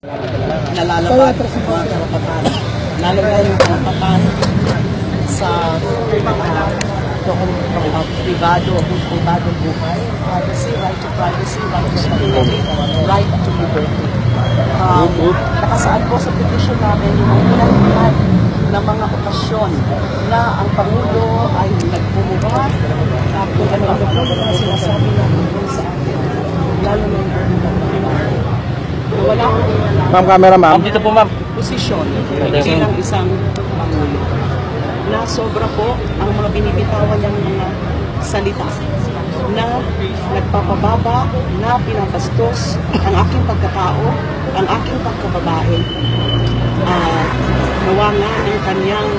nalalabag ang mga karapatan, lalo na yung karapatan sa pribadong buhay, privacy, right to privacy, right to security, right to liberty. Nakasaad po sa petition namin yung ilan ng mga okasyon na ang Pangulo ay nagpumuha kung ano na sinasabi na tungkol sa atin, lalo na yung wala ko ma'am, camera ma'am. Dito po ma'am. Posisyon bilang isang Pangulo na sobra po ang mga binibitawan ng mga salita na nagpapababa, na pinapastos ang aking pagkatao, ang aking pagkababae. Nawa nga ang kanyang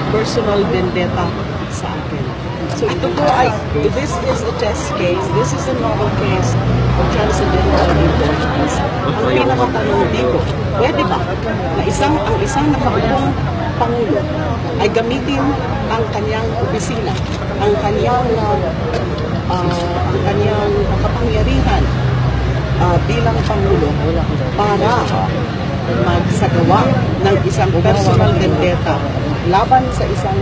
personal vendetta sa akin. So ito po ay, this is a test case, this is a novel case of transcendental importance. Ang pinakatanong dito, pwede ba na ang isang nakapulong Pangulo ay gamitin ang kanyang opisina, ang kanyang kapangyarihan bilang Pangulo para magsagawa ng isang personal vendetta laban sa isang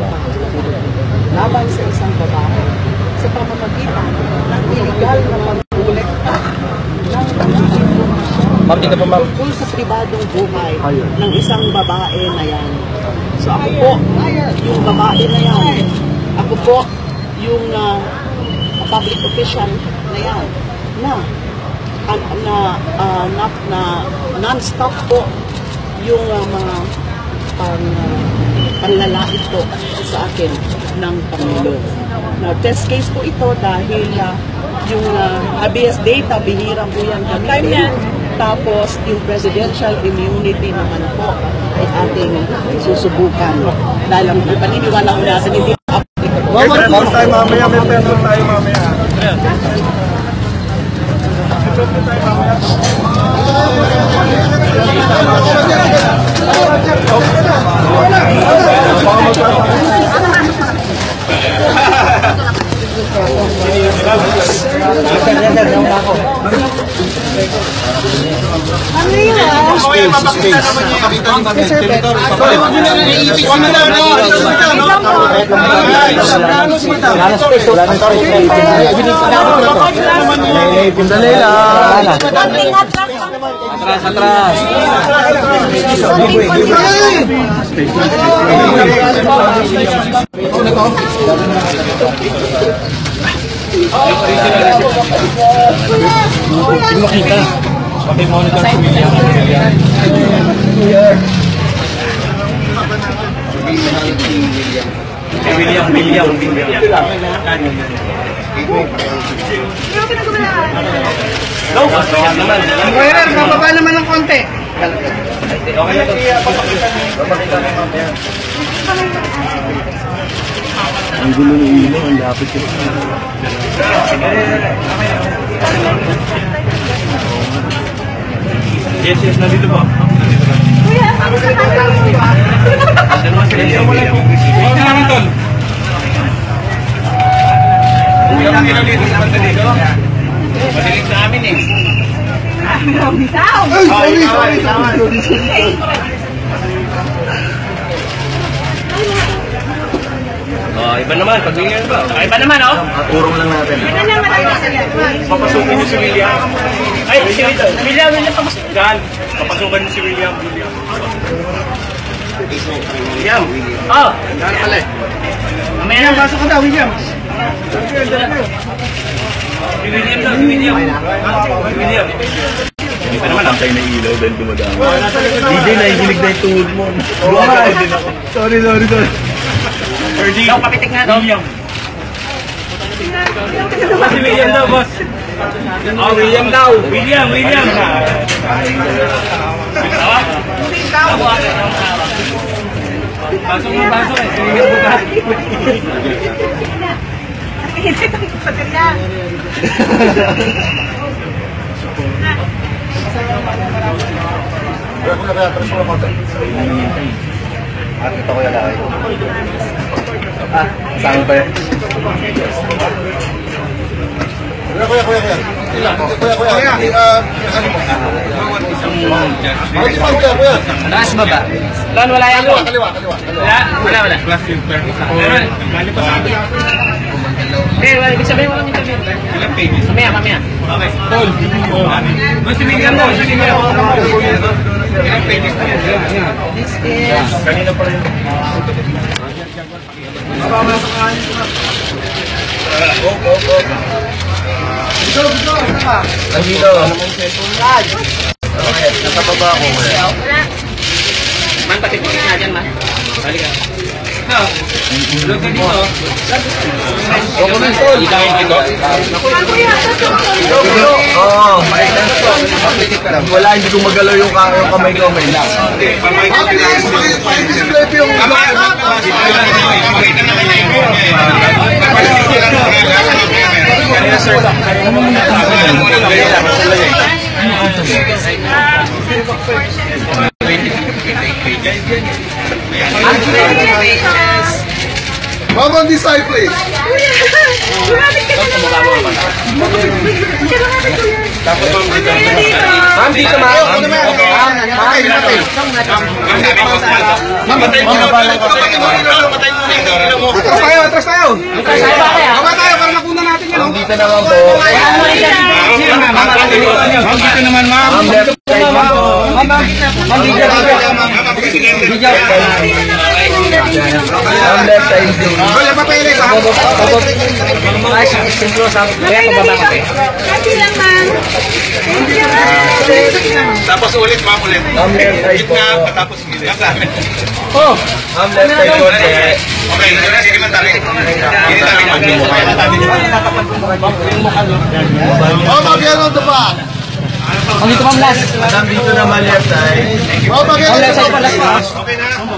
babae sa pamamagitan ng illegal na pag-kolekta ng Ma'am, dito po ma'am. tungkol sa pribadong buhay ng isang babae na yan. So ako po, yung babae na yan. Ako po, yung public official na yan. Na non-stop po yung mga panlalait po sa akin ng Pangulo. Now, test case po ito dahil yung habeas data, bihira po yan gamitin. Tapos, yung presidential immunity naman po ay ating susubukan. Dahil ang paniniwala ko natin hindi applicable. Ma'am, tayo mamaya, may petrol tayo mamaya. Atras. Hindi mo kita. Paki-monitor si William. William. No, naman. Wearer, mababa naman ng konti. Okay na to. Papakita mo mamaya. Ang gulo ng ilo, ang lapit ko. Yes, nandito po. Kuya, ano sa kanya? Huwag naman tol. Huwag naman dito sa kanta dito. Madilig sa amin eh. Sorry. Oh, iba naman. Pag-ingin ba? Iba naman, oh. Turong lang natin. Papasukin niyo si William. Ay, si William, papasukin. Yan. Papasukin niyo si William. Oh. Saan pala eh? Mamaya na. Pasok ka daw, William. William. Hindi pa naman, antay na ilaw dahil dumadami. DJ, nahihilig na yung tuhod mo. Sorry. Ferdy. Daw, pakitik nga daw. William. Si William daw, boss. Oh, William daw. William. Pasok eh. Tingin mo ba? Ito ko yung lakay. Saan ba yan? Kuya. Taas ba ba? Lan, wala yan mo. Wala. Wala, ibig sabihin walang interview. Mamaya. Okay. Paul. Mas tumingin mo. This is... Kanina pa rin. Nandito. Okay, nakababa ako. Man, pati pagkik na dyan, man. Balik ka. Look ka dito. Dokumentol. Oo. Wala, hindi ko magalaw yung kamay ko. May lang. Ma'am on this side, please. Ma'am, dito ma'am. Atras tayo. Baba tayo para makunan natin yan. Dito naman po. Ma'am, dito naman, ma'am. Ma'am, left side ma'am. Ma'am, left side po. Wala pa tayo ulit, ha? Happy lang, ma'am. Thank you. Tapos ulit, ma'am, ulit. Ma'am, left side po. Tapos gilid. Ma'am, left side po. Okay, sige man tabi. Hindi tabi mo. Ma'am, again on the back. Madam, dito naman left side. Ma'am, again on the back.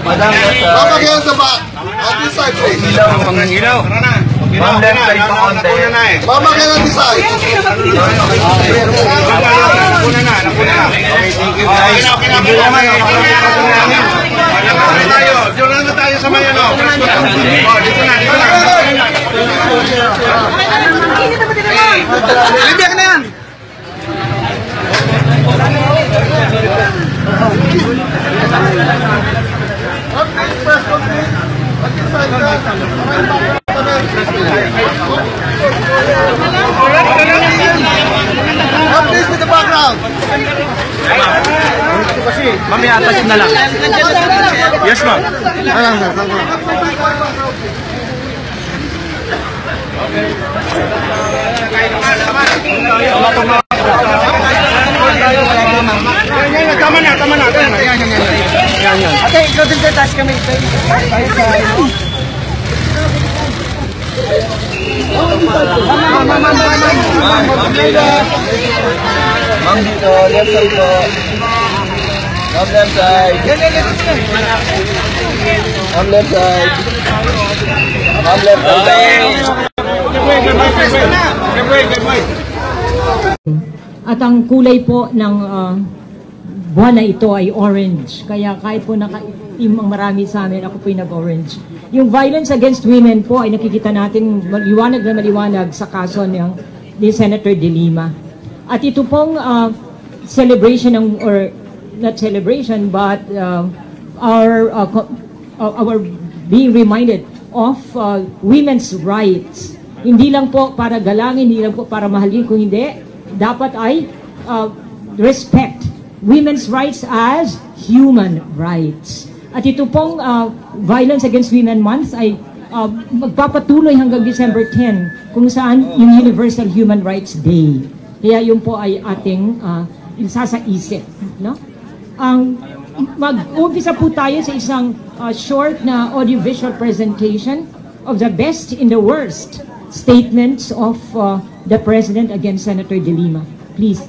Madam, left Ma'am, side. again on the back. On this side, please. Ilaw. Ma'am, left side po konti. Ma'am, again on this side. Nakuna na. Okay, thank you guys. Diyan na tayo sa may ano. Dito na. Libyak na yan. Ma'am, please with the background. Mamaya atas na lang. Yes, ma'am. Tama na. Yan. Ate, ikaw din sa taas kami. Ma'am, dito. Left side po. Ma'am, left side. Ma'am, left side. Ma'am, left side. At ang kulay po ng buwan na ito ay orange. Kaya kahit po nakaitim ang marami sa amin, ako po yung nag-orange. Yung violence against women po ay nakikita natin maliwanag sa kaso ni Senator De Lima. At ito pong celebration or not celebration but our being reminded of women's rights. Hindi lang po para galangin, hindi lang po para mahalin, kung hindi, dapat ay respect women's rights as human rights. At ito pong Violence Against Women Month ay magpapatuloy hanggang December 10 kung saan yung Universal Human Rights Day. Kaya yun po ay ating isasaisip. No? Mag-umpisa po tayo sa isang short na audiovisual presentation of the best in the worst statements of the President against Senator De Lima. Please.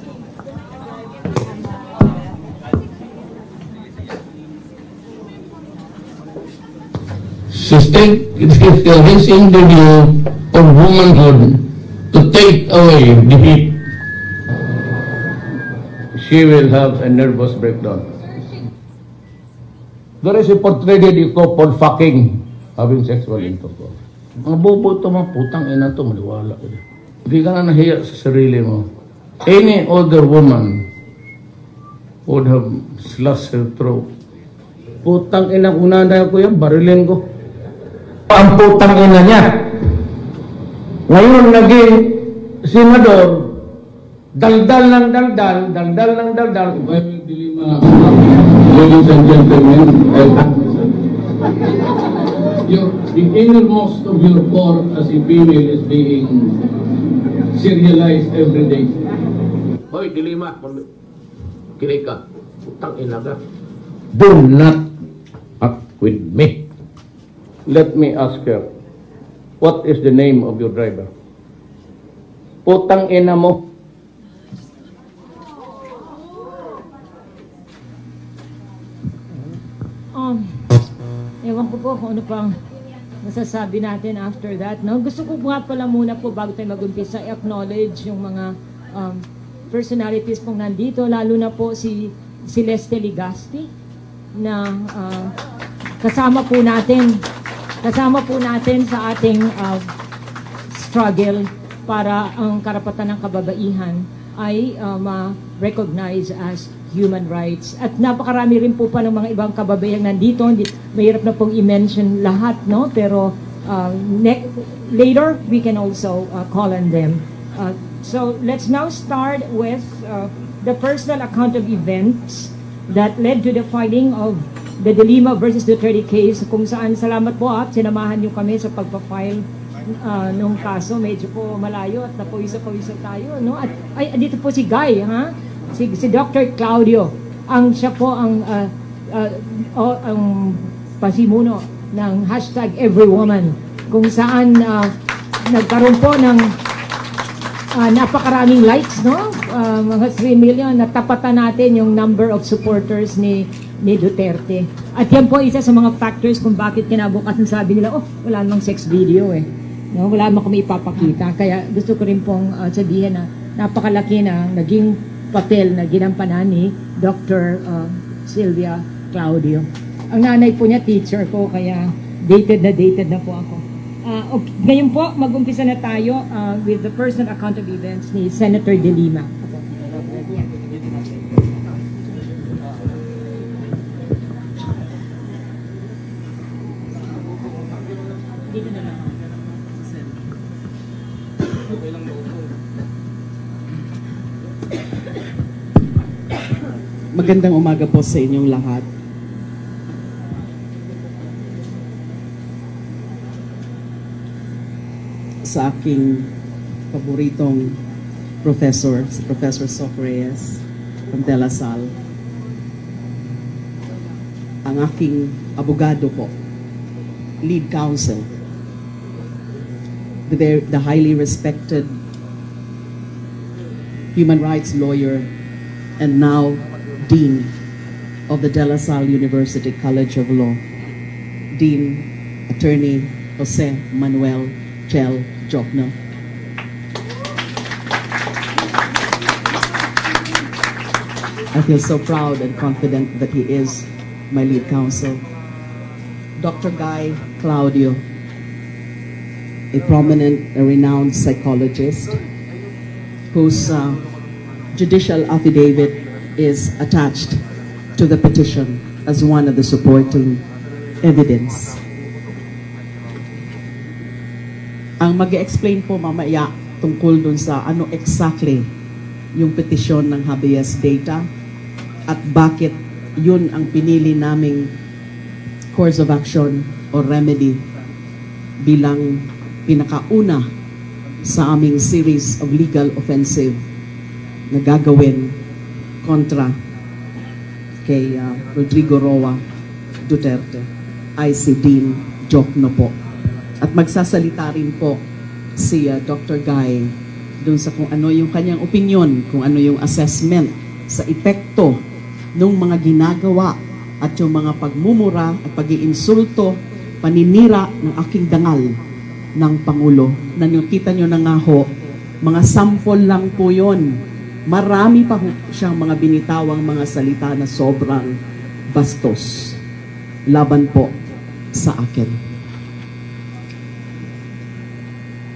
This interview of womanhood to take away defeat. She will have a nervous breakdown. There is a portrayed couple fucking, having sexual intercourse. Ang bobo ito, mga putang ina ito, maliwala. Hindi ka na nahiya sa sarili mo. any other woman would have slashed her throat. Putang ina ko nanay ko yan, barilin ko. Ang putang ina niya. Ngayon naging senador, daldal ng daldal, daldal ng daldal. Ladies and gentlemen, the innermost of your core as a female is being serialized every day. Hoy, Dilima, kinig ka. Putang ina ka. Do not act with me. Let me ask her, what is the name of your driver? Putang ina mo. Ewan ko po kung ano pang masasabi natin after that, no? Gusto ko nga pala muna po bago tayo mag-umpisa i-acknowledge yung mga personalities pong nandito, lalo na po si Celeste Ligasti na kasama po natin sa ating struggle para ang karapatan ng kababaihan ay ma-recognize as human rights. At napakarami rin po pa ng mga ibang kababayang nandito. Mahirap na pong i-mention lahat, no? Pero later, we can also call on them. So let's now start with the personal account of events that led to the filing of the De Lima versus Duterte case, kung saan salamat po at sinamahan niyo kami sa pagpa-file nung kaso. Medyo po malayo at napawisa-pawisa tayo, no? At dito po si Guy, ha? Si Dr. Claudio, siya po ang pasimuno ng hashtag #everywoman, kung saan nagkaroon po ng napakaraming likes, no? Mga 3 million, natapatan natin yung number of supporters ni Duterte. At yan po isa sa mga factors kung bakit kinabukasan sabi nila, wala namang sex video eh. No? Wala namang kami ipapakita. Kaya gusto ko rin pong sabihin na napakalaki na naging papel na ginampanan ni Dr. Sylvia Claudio. Ang nanay po niya, teacher ko, kaya dated na po ako. Okay. Ngayon po, mag-umpisa na tayo with the personal account of events ni Senator De Lima. Dito na lang. Magandang umaga po sa inyong lahat. Sa aking paboritong professor, si Professor Soc Reyes from De La Salle, ang aking abogado po, lead counsel, the highly respected human rights lawyer and now Dean of the De La Salle University College of Law, Dean Attorney Jose Manuel Chel Jokno. I feel so proud and confident that he is my lead counsel. Dr. Guy Claudio, a prominent, a renowned psychologist whose judicial affidavit is attached to the petition as one of the supporting evidence. Ang mag-explain po mamaya tungkol dun sa ano exactly yung petisyon ng habeas data at bakit yun ang pinili naming course of action or remedy bilang pinakauna sa aming series of legal offensive na gagawin kontra kay Rodrigo Roa Duterte ay si Dean Jokno po. At magsasalita rin po si Dr. Guy dun sa kung ano yung kanyang opinion, kung ano yung assessment sa epekto ng mga ginagawa at yung mga pagmumura at pag-iinsulto, paninira ng aking dangal ng Pangulo. Nakita nyo na nga ho, mga sample lang po yun. Marami pa siyang mga binitawang mga salita na sobrang bastos laban po sa akin.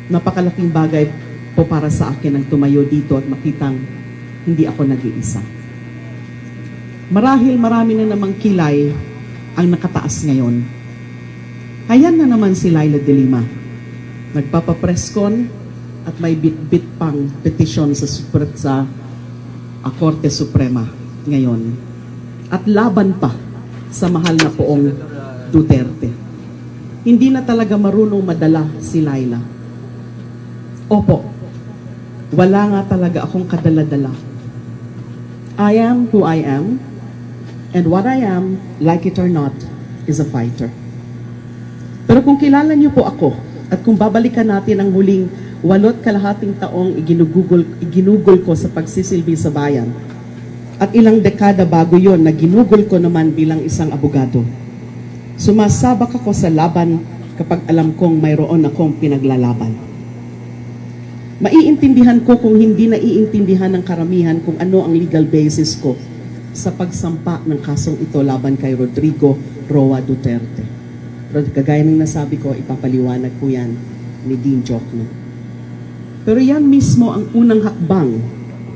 Napakalaking bagay po para sa akin ang tumayo dito at makitang hindi ako nag-iisa. Marahil marami na namang kilay ang nakataas ngayon. Ayan na naman si Laila de Lima. Nagpapapreskon at may bit-bit pang petisyon sa Korte Suprema ngayon. At laban pa sa mahal na poong Duterte. Hindi na talaga marunong madala si Laila. Opo, wala nga talaga akong kadala-dala. I am who I am, and what I am, like it or not, is a fighter. Pero kung kilala niyo po ako, at kung babalikan natin ang huling 8.5 taong iginugol ko sa pagsisilbi sa bayan, at ilang dekada bago yon na ginugol ko naman bilang isang abogado, sumasabak ako sa laban kapag alam kong mayroon akong pinaglalaban. Maiintindihan ko kung hindi naiintindihan ng karamihan kung ano ang legal basis ko sa pagsampa ng kasong ito laban kay Rodrigo Roa Duterte. Pero kagaya ng nasabi ko, ipapaliwanag po yan ni Dean Jokno. Pero yan mismo ang unang hakbang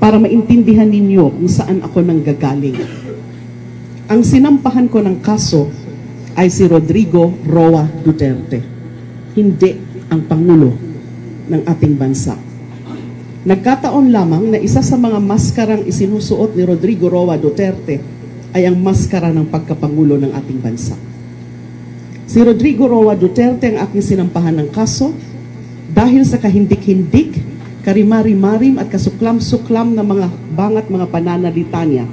para maintindihan ninyo kung saan ako nanggagaling. Ang sinampahan ko ng kaso ay si Rodrigo Roa Duterte, hindi ang Pangulo ng ating bansa. Nagkataon lamang na isa sa mga maskarang isinusuot ni Rodrigo Roa Duterte ay ang maskara ng pagkapangulo ng ating bansa. Si Rodrigo Roa Duterte ang aking sinampahan ng kaso dahil sa kahindik-hindik, karimari-marim at kasuklam-suklam na mga bangat mga pananalita niya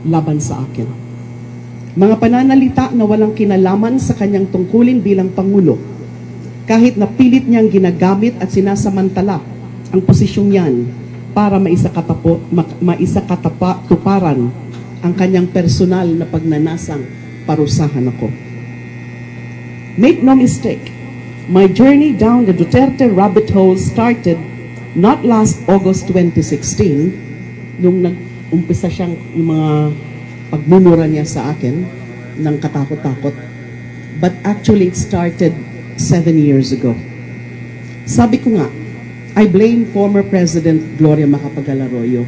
laban sa akin. Mga pananalita na walang kinalaman sa kanyang tungkulin bilang Pangulo, kahit na pilit niyang ginagamit at sinasamantala ang posisyong yan para maisakatuparan ang kanyang personal na pagnanasang parusahan ako. Make no mistake, my journey down the Duterte rabbit hole started not last August 2016, nung nag-umpisa siyang yung mga pagmumura niya sa akin ng katakot-takot, but actually it started 7 years ago. Sabi ko nga, I blame former President Gloria Macapagal-Arroyo.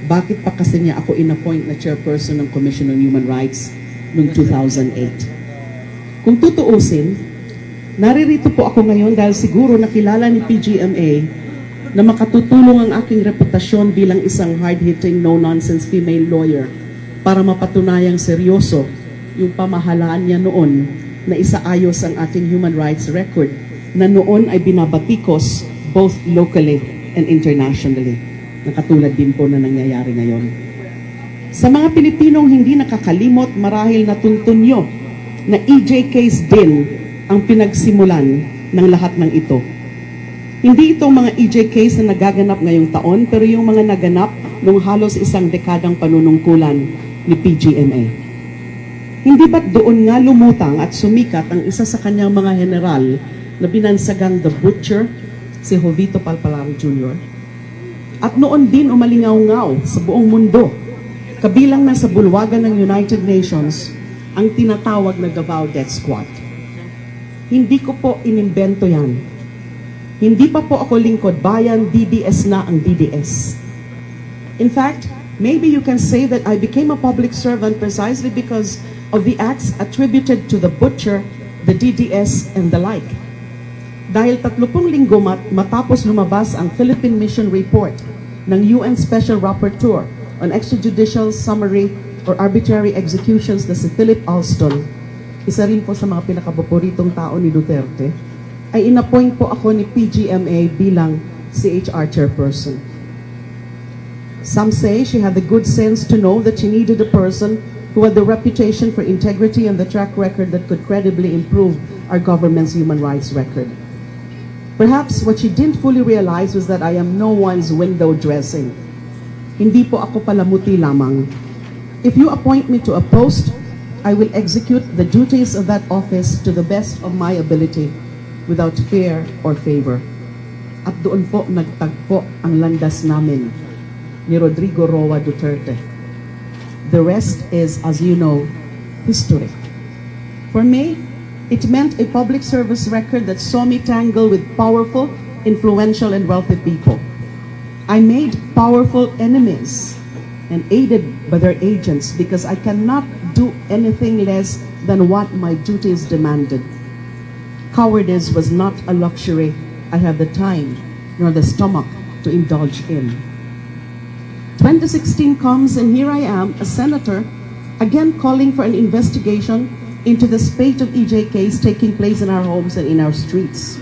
Bakit pa kasi niya ako inappoint na chairperson ng Commission on Human Rights noong 2008? Kung tutuusin, naririto po ako ngayon dahil siguro nakilala ni PGMA na makatutulong ang aking reputasyon bilang isang hard-hitting, no-nonsense female lawyer para mapatunayang seryoso yung pamahalaan niya noon na isaayos ang ating human rights record na noon ay binabatikos both locally and internationally, na katulad din po na nangyayari ngayon. Sa mga Pilipinong hindi nakakalimot, marahil natuntun nyo na EJ case din ang pinagsimulan ng lahat ng ito. Hindi itong mga EJ case na nagaganap ngayong taon, pero yung mga naganap nung halos isang dekadang panunungkulan ni PGMA. Hindi ba't doon nga lumutang at sumikat ang isa sa kanyang mga general na binansagang The Butcher, si Jovito Palpalar Jr. At noon din umalingaw-ngaw sa buong mundo, kabilang na sa bulwagan ng United Nations, ang tinatawag na Davao Death Squad. Hindi ko po inimbento yan. Hindi pa po ako lingkod bayan, DDS na ang DDS. In fact, maybe you can say that I became a public servant precisely because of the acts attributed to the Butcher, the DDS, and the like. Dahil 30 linggo matapos lumabas ang Philippine Mission Report ng UN Special Rapporteur on Extrajudicial Summary or Arbitrary Executions na si Philip Alston, isa rin po sa mga pinakapaboritong tao ni Duterte, ay inappoint po ako ni PGMA bilang CHR chairperson. Some say she had the good sense to know that she needed a person who had the reputation for integrity and the track record that could credibly improve our government's human rights record. Perhaps what she didn't fully realize was that I am no one's window dressing. Hindi po ako palamuti lamang. If you appoint me to a post, I will execute the duties of that office to the best of my ability, without fear or favor. At doon po nagtagpo ang landas namin ni Rodrigo Roa Duterte. The rest is, as you know, history. For me, it meant a public service record that saw me tangle with powerful, influential, and wealthy people. I made powerful enemies and aided by their agents because I cannot do anything less than what my duties demanded. Cowardice was not a luxury I had the time nor the stomach to indulge in. 2016 comes and here I am, a senator, again calling for an investigation into the spate of EJKs taking place in our homes and in our streets.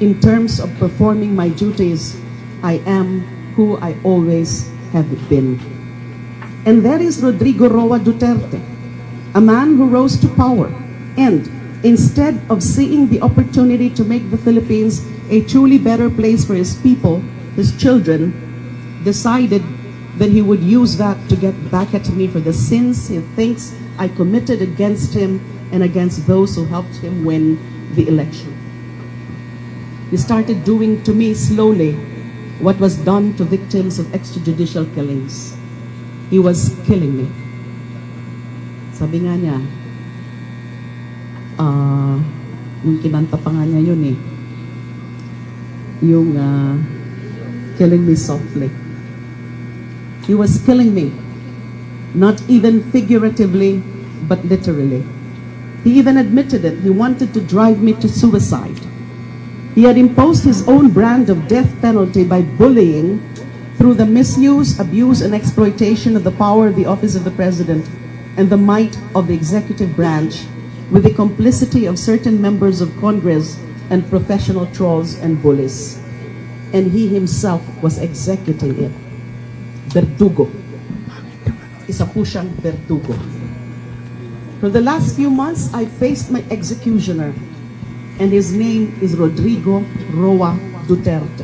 In terms of performing my duties, I am who I always have been. And that is Rodrigo Roa Duterte, a man who rose to power and, instead of seeing the opportunity to make the Philippines a truly better place for his people, his children, decided that he would use that to get back at me for the sins he thinks I committed against him and against those who helped him win the election. He started doing to me slowly what was done to victims of extrajudicial killings. He was killing me. Sabi nga niya, yung kinanta pa nga niya yun eh, yung killing me softly. He was killing me, not even figuratively, but literally. He even admitted it. He wanted to drive me to suicide. He had imposed his own brand of death penalty by bullying through the misuse, abuse, and exploitation of the power of the office of the president and the might of the executive branch with the complicity of certain members of Congress and professional trolls and bullies. And he himself was executing it. Verdugo. Isa po siyang verdugo. For the last few months, I faced my executioner, and his name is Rodrigo Roa Duterte.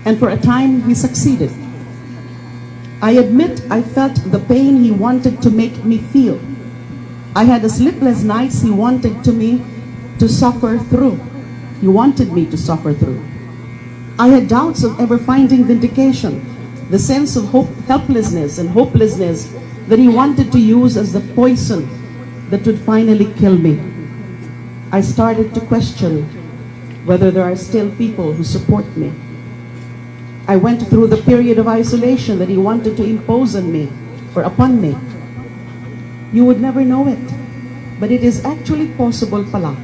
And for a time, he succeeded. I admit I felt the pain he wanted to make me feel. I had the sleepless nights he wanted me to suffer through. He wanted me to suffer through. I had doubts of ever finding vindication, the sense of helplessness and hopelessness that he wanted to use as the poison that would finally kill me. I started to question whether there are still people who support me. I went through the period of isolation that he wanted to impose on me or upon me. You would never know it, but it is actually possible pala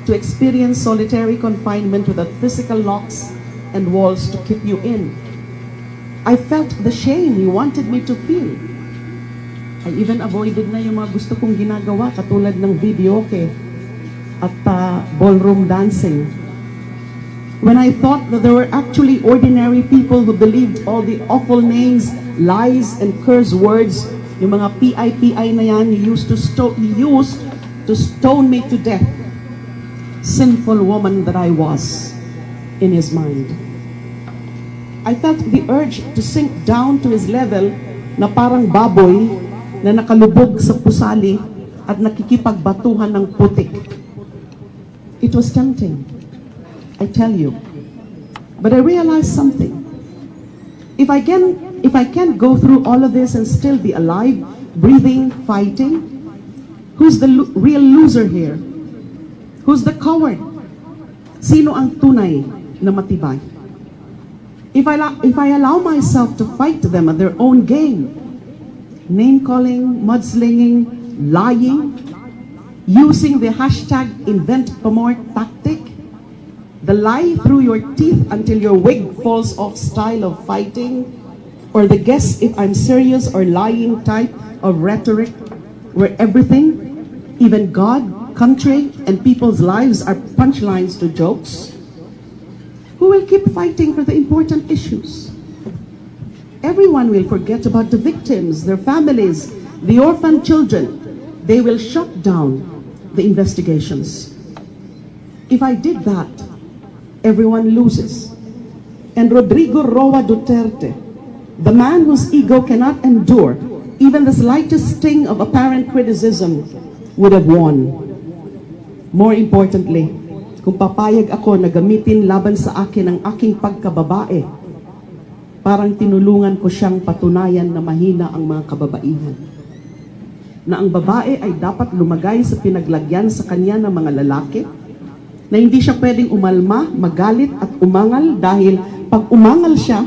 to experience solitary confinement without physical locks and walls to keep you in. I felt the shame he wanted me to feel. I even avoided na yung mga gusto kong ginagawa, katulad ng videoke at ballroom dancing. When I thought that there were actually ordinary people who believed all the awful names, lies, and curse words, yung mga PI na yan, he used to stone me to death. Sinful woman that I was in his mind. I felt the urge to sink down to his level na parang baboy na nakalubog sa pusali at nakikipagbatuhan ng putik. It was tempting, I tell you. But I realized something. If I can't go through all of this and still be alive, breathing, fighting, who's the real loser here? Who's the coward? Sino ang tunay na matibay? If I allow myself to fight them at their own game, name-calling, mudslinging, lying, using the hashtag #InventPamor tactic, the lie through your teeth until your wig falls off style of fighting, or the guess if I'm serious or lying type of rhetoric where everything, even God, country, and people's lives are punchlines to jokes, who will keep fighting for the important issues? Everyone will forget about the victims, their families, the orphan children. They will shut down the investigations. If I did that, everyone loses. And Rodrigo Roa Duterte, the man whose ego cannot endure even the slightest sting of apparent criticism, would have won. More importantly, kung papayag ako na gamitin laban sa akin ang aking pagkababae, parang tinulungan ko siyang patunayan na mahina ang mga kababaihan. Na ang babae ay dapat lumagay sa pinaglagyan sa kanya ng mga lalaki, na hindi siya pwedeng umalma, magalit at umangal dahil pag umangal siya,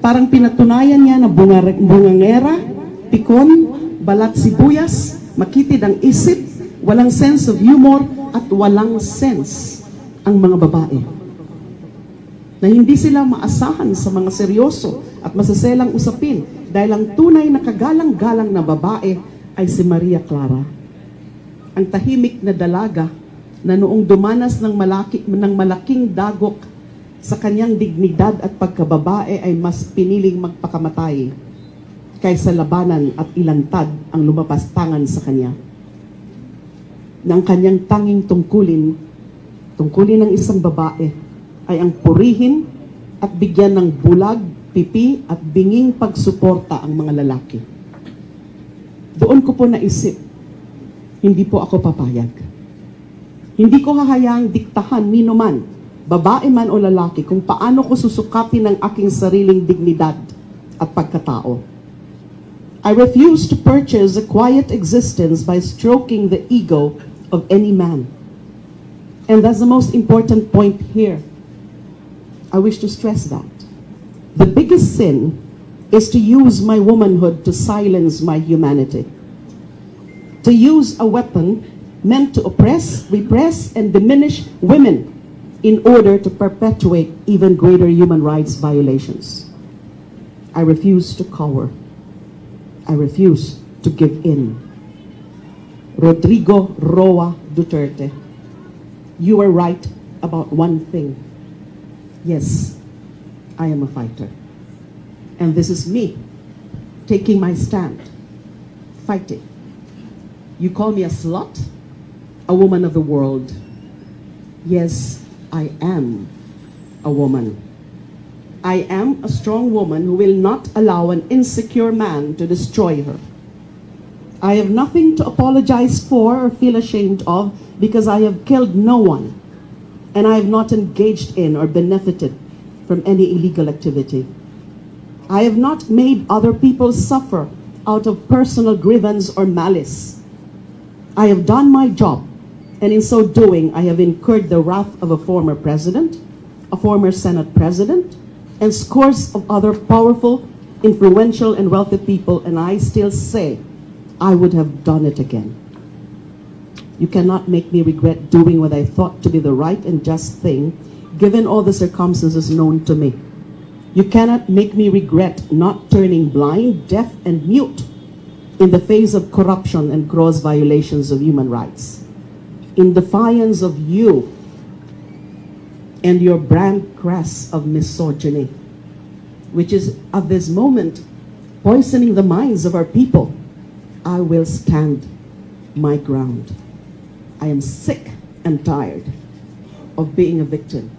Parang pinatunayan niya na bungangera, pikon, balat sibuyas, makitid ang isip, walang sense of humor, at walang sense ang mga babae. Na hindi sila maasahan sa mga seryoso at masaselang usapin dahil ang tunay na kagalang-galang na babae ay si Maria Clara. Ang tahimik na dalaga na noong dumanas ng malaking dagok sa kanyang dignidad at pagkababae ay mas piniling magpakamatay kaysa labanan at ilantad ang lumapastangan sa kanya. Nang kanyang tanging tungkulin ng isang babae ay ang purihin at bigyan ng bulag, pipi at binging pagsuporta ang mga lalaki. Doon ko po naisip, hindi po ako papayag. Hindi ko hahayaang diktahan nino man, babae man o lalaki, kung paano ko susukatin ang aking sariling dignidad at pagkatao. I refuse to purchase a quiet existence by stroking the ego of any man. And that's the most important point here. I wish to stress that. The biggest sin is to use my womanhood to silence my humanity. To use a weapon meant to oppress, repress, and diminish women in order to perpetuate even greater human rights violations. I refuse to cower. I refuse to give in. Rodrigo Roa Duterte, you are right about one thing. Yes, I am a fighter. And this is me taking my stand, fighting. You call me a slut, a woman of the world. Yes, I am a woman. I am a strong woman who will not allow an insecure man to destroy her. I have nothing to apologize for or feel ashamed of because I have killed no one and I have not engaged in or benefited from any illegal activity. I have not made other people suffer out of personal grievance or malice. I have done my job, and in so doing, I have incurred the wrath of a former president, a former Senate president, and scores of other powerful, influential, and wealthy people, and I still say I would have done it again. You cannot make me regret doing what I thought to be the right and just thing, given all the circumstances known to me. You cannot make me regret not turning blind, deaf, and mute in the face of corruption and gross violations of human rights. In defiance of you and your brand crest of misogyny, which is at this moment poisoning the minds of our people, I will stand my ground. I am sick and tired of being a victim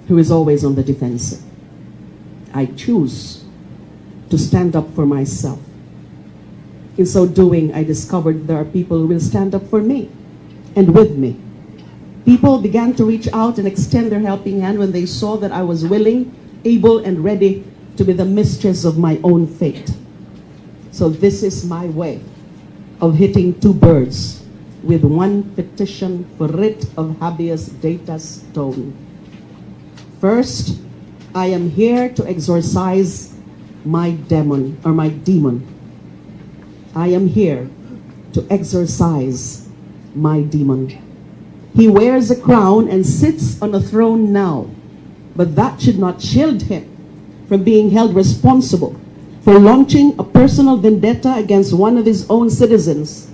who is always on the defensive. I choose to stand up for myself. In so doing, I discovered there are people who will stand up for me and with me. People began to reach out and extend their helping hand when they saw that I was willing, able, and ready to be the mistress of my own fate. So this is my way of hitting two birds with one petition for writ of habeas data stone. First, I am here to exorcise my demon, or my demon. I am here to exorcise my demon. He wears a crown and sits on a throne now, but that should not shield him from being held responsible for launching a personal vendetta against one of his own citizens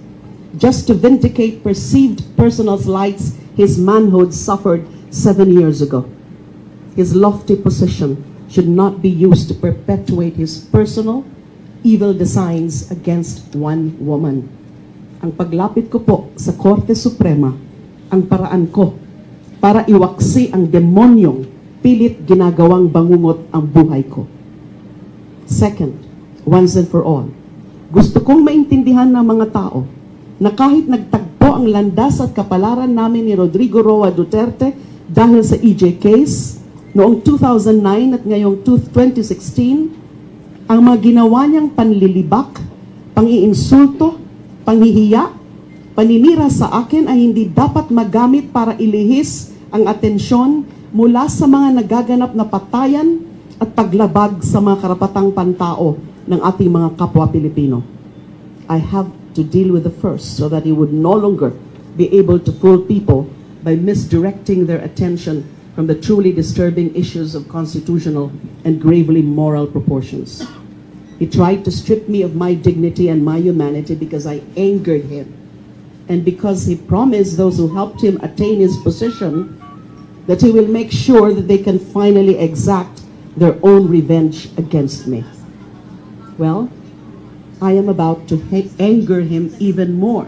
just to vindicate perceived personal slights his manhood suffered 7 years ago. His lofty position should not be used to perpetuate his personal evil designs against one woman. Ang paglapit ko po sa Korte Suprema, ang paraan ko para iwaksi ang demonyong pilit ginagawang bangungot ang buhay ko. Second, once and for all, gusto kong maintindihan ng mga tao na kahit nagtagpo ang landas at kapalaran namin ni Rodrigo Roa Duterte dahil sa EJ case noong 2009 at ngayong 2016, ang mga ginawa niyang panlilibak, pangiinsulto, panghihiya, paninira sa akin ay hindi dapat magamit para ilihis ang atensyon mula sa mga nagaganap na patayan at paglabag sa mga karapatang pantao ng ating mga kapwa Pilipino. I have to deal with the first so that he would no longer be able to fool people by misdirecting their attention from the truly disturbing issues of constitutional and gravely moral proportions. He tried to strip me of my dignity and my humanity because I angered him, and because he promised those who helped him attain his position that he will make sure that they can finally exact their own revenge against me. Well, I am about to anger him even more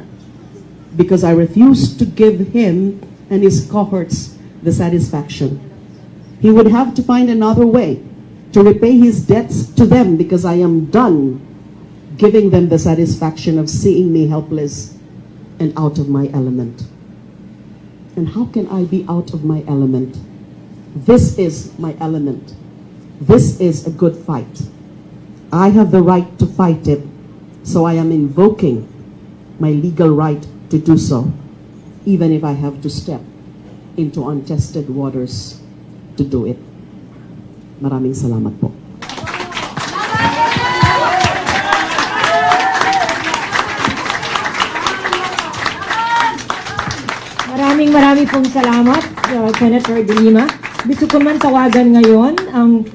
because I refuse to give him and his cohorts the satisfaction. He would have to find another way to repay his debts to them because I am done giving them the satisfaction of seeing me helpless and out of my element. And how can I be out of my element? This is my element. This is a good fight. I have the right to fight it, so I am invoking my legal right to do so, even if I have to step into untested waters to do it. Maraming salamat po. Maraming pong salamat, Senator De Lima. Gusto ko man tawagan ngayon ang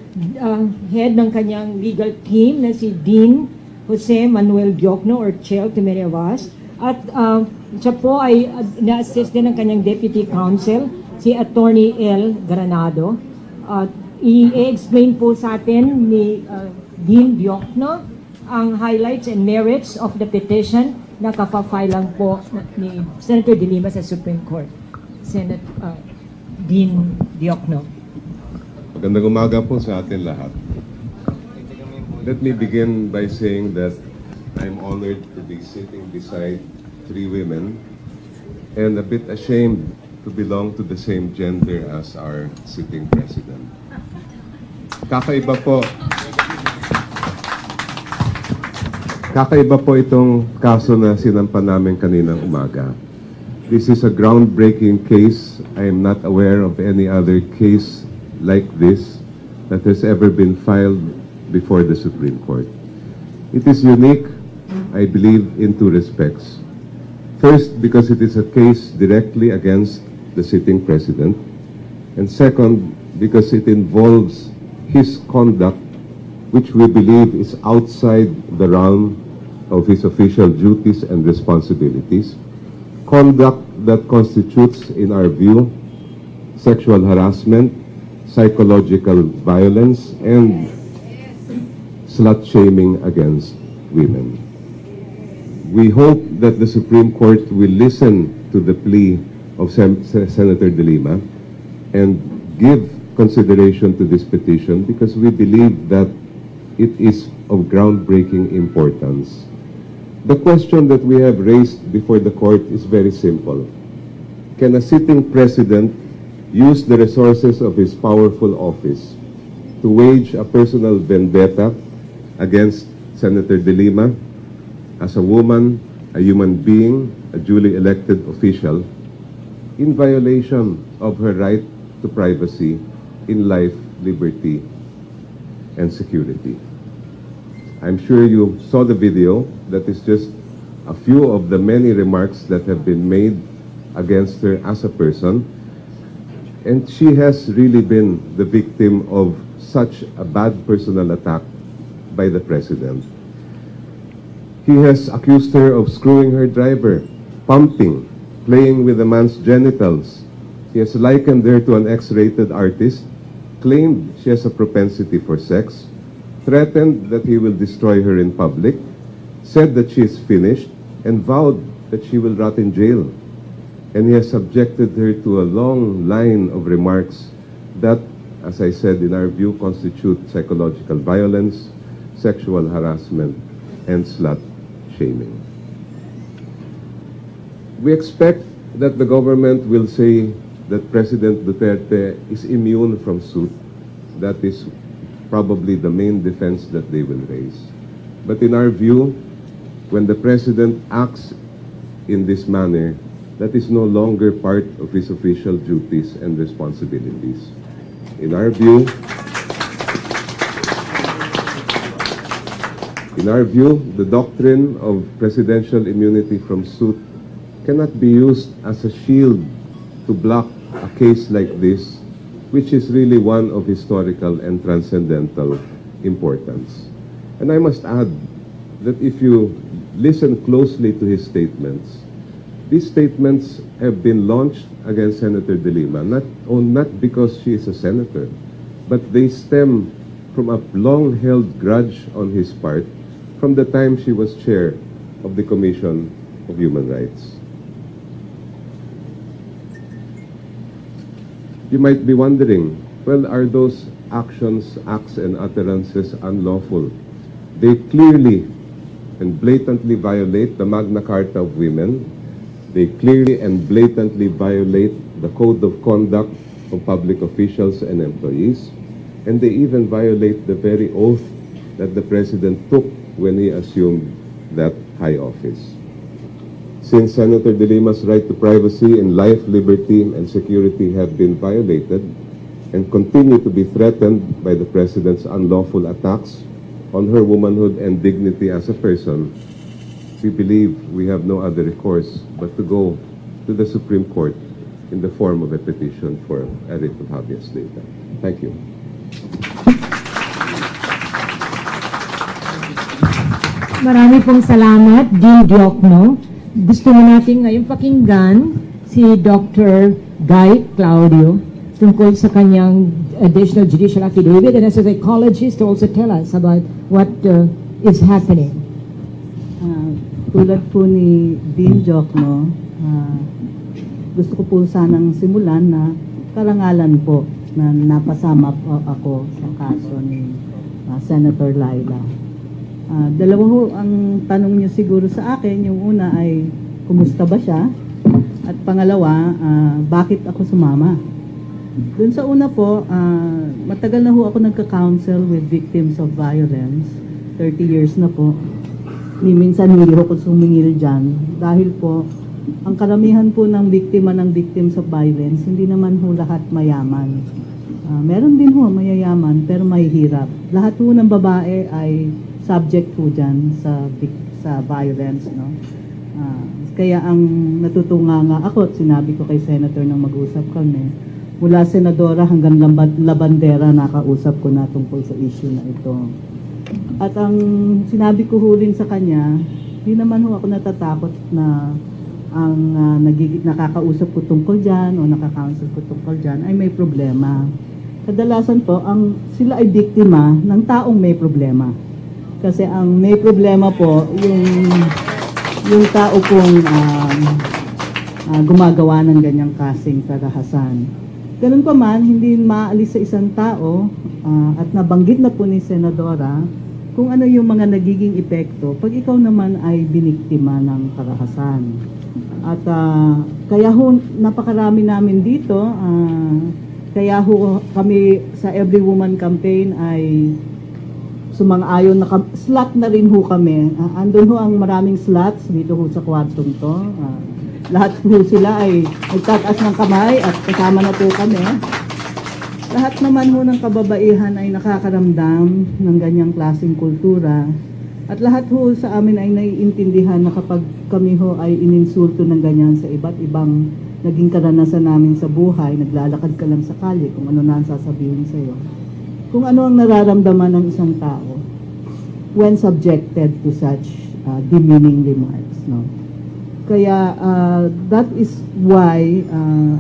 head ng kanyang legal team na si Dean Jose Manuel Diokno or Chel Temerevas. At siya po ay na-assist din ng kanyang deputy counsel, si Attorney L. Granado. I-explain po sa atin ni Dean Diokno ang highlights and merits of the petition na kapafailang po ni Senator De Lima sa Supreme Court. Senator Dean Diokno. Magandang umaga po sa atin lahat. Let me begin by saying that I'm honored to be sitting beside three women and a bit ashamed to belong to the same gender as our sitting president. Kakaiba po itong kaso na sinampan namin kaninang umaga. This is a groundbreaking case. I am not aware of any other case like this that has ever been filed before the Supreme Court. It is unique, I believe, in two respects. First, because it is a case directly against the sitting president. And second, because it involves his conduct, which we believe is outside the realm of his official duties and responsibilities. Conduct that constitutes, in our view, sexual harassment, psychological violence, and slut-shaming against women. We hope that the Supreme Court will listen to the plea of Senator De Lima and give consideration to this petition because we believe that it is of groundbreaking importance. The question that we have raised before the court is very simple. Can a sitting president use the resources of his powerful office to wage a personal vendetta against Senator De Lima as a woman, a human being, a duly elected official, in violation of her right to privacy in life, liberty, and security? I'm sure you saw the video. That is just a few of the many remarks that have been made against her as a person. And she has really been the victim of such a bad personal attack by the president. He has accused her of screwing her driver, pumping, playing with a man's genitals. He has likened her to an X-rated artist, claimed she has a propensity for sex, threatened that he will destroy her in public, said that she is finished, and vowed that she will rot in jail. And he has subjected her to a long line of remarks that, as I said, in our view, constitute psychological violence, sexual harassment, and slut-shaming. We expect that the government will say that President Duterte is immune from suit. That is probably the main defense that they will raise. But in our view, when the president acts in this manner, that is no longer part of his official duties and responsibilities. In our view, In our view, the doctrine of presidential immunity from suit cannot be used as a shield to block a case like this, which is really one of historical and transcendental importance. And I must add that if you listen closely to his statements, these statements have been launched against Senator De Lima, not because she is a senator, but they stem from a long-held grudge on his part from the time she was chair of the Commission of Human Rights. You might be wondering, well, are those actions, acts, and utterances unlawful? They clearly and blatantly violate the Magna Carta of Women. They clearly and blatantly violate the Code of Conduct of public officials and employees. And they even violate the very oath that the President took when he assumed that high office. Since Senator De Lima's right to privacy and life, liberty, and security have been violated and continue to be threatened by the President's unlawful attacks on her womanhood and dignity as a person, we believe we have no other recourse but to go to the Supreme Court in the form of a petition for a writ of habeas data. Thank you. Marami pong salamat, Dean Diokno. Gusto mo natin ngayon pakinggan si Dr. Guy Claudio tungkol sa kanyang additional judicial affidavit, and as a psychologist to also tell us about what is happening. Tulad po ni Dean Diokno, gusto ko po sanang simulan na karangalan po na napasama po ako sa kaso ni Senator Laila. Dalawa ho ang tanong niyo siguro sa akin. Yung una ay, kumusta ba siya? At pangalawa, bakit ako sumama? Doon sa una po, matagal na ho ako nagka-counsel with victims of violence. 30 years na po. Minsan hindi ho ko sumingil dyan. Dahil po, ang karamihan po ng biktima ng victims of violence, hindi naman ho lahat mayaman. Meron din ho mayayaman, pero mahihirap. Lahat ho ng babae ay subject po dyan sa violence, no? Kaya ang natutunga nga ako at sinabi ko kay Senator nang mag-usap kami, mula senadora hanggang labandera nakausap ko na tungkol sa issue na ito. At ang sinabi ko rin sa kanya, di naman ho ako natatakot na ang nakakausap ko tungkol dyan o nakakounsel ko tungkol dyan ay may problema. Kadalasan po, sila ay biktima ng taong may problema. Kasi ang may problema po, yung tao pong gumagawa ng ganyang kasing karahasan. Ganun pa man, hindi maalis sa isang tao at nabanggit na po ni Senadora kung ano yung mga nagiging epekto pag ikaw naman ay biniktima ng karahasan. At kaya ho, napakarami namin dito, kaya ho kami sa Every Woman Campaign ay sumang-ayon na slot na rin ho kami. Andun ho ang maraming slots dito ho sa kwartong to. Lahat ho sila ay nagtataas ng kamay at kasama na po kami. Lahat naman ho ng kababaihan ay nakakaramdam ng ganyang klaseng kultura. At lahat ho sa amin ay naiintindihan na kapag kami ho ay ininsulto ng ganyan sa iba't ibang naging karanasan namin sa buhay, naglalakad ka lang sa kalye kung ano na ang sasabihin sa'yo. Kung ano ang nararamdaman ng isang tao when subjected to such demeaning remarks, no? Kaya that is why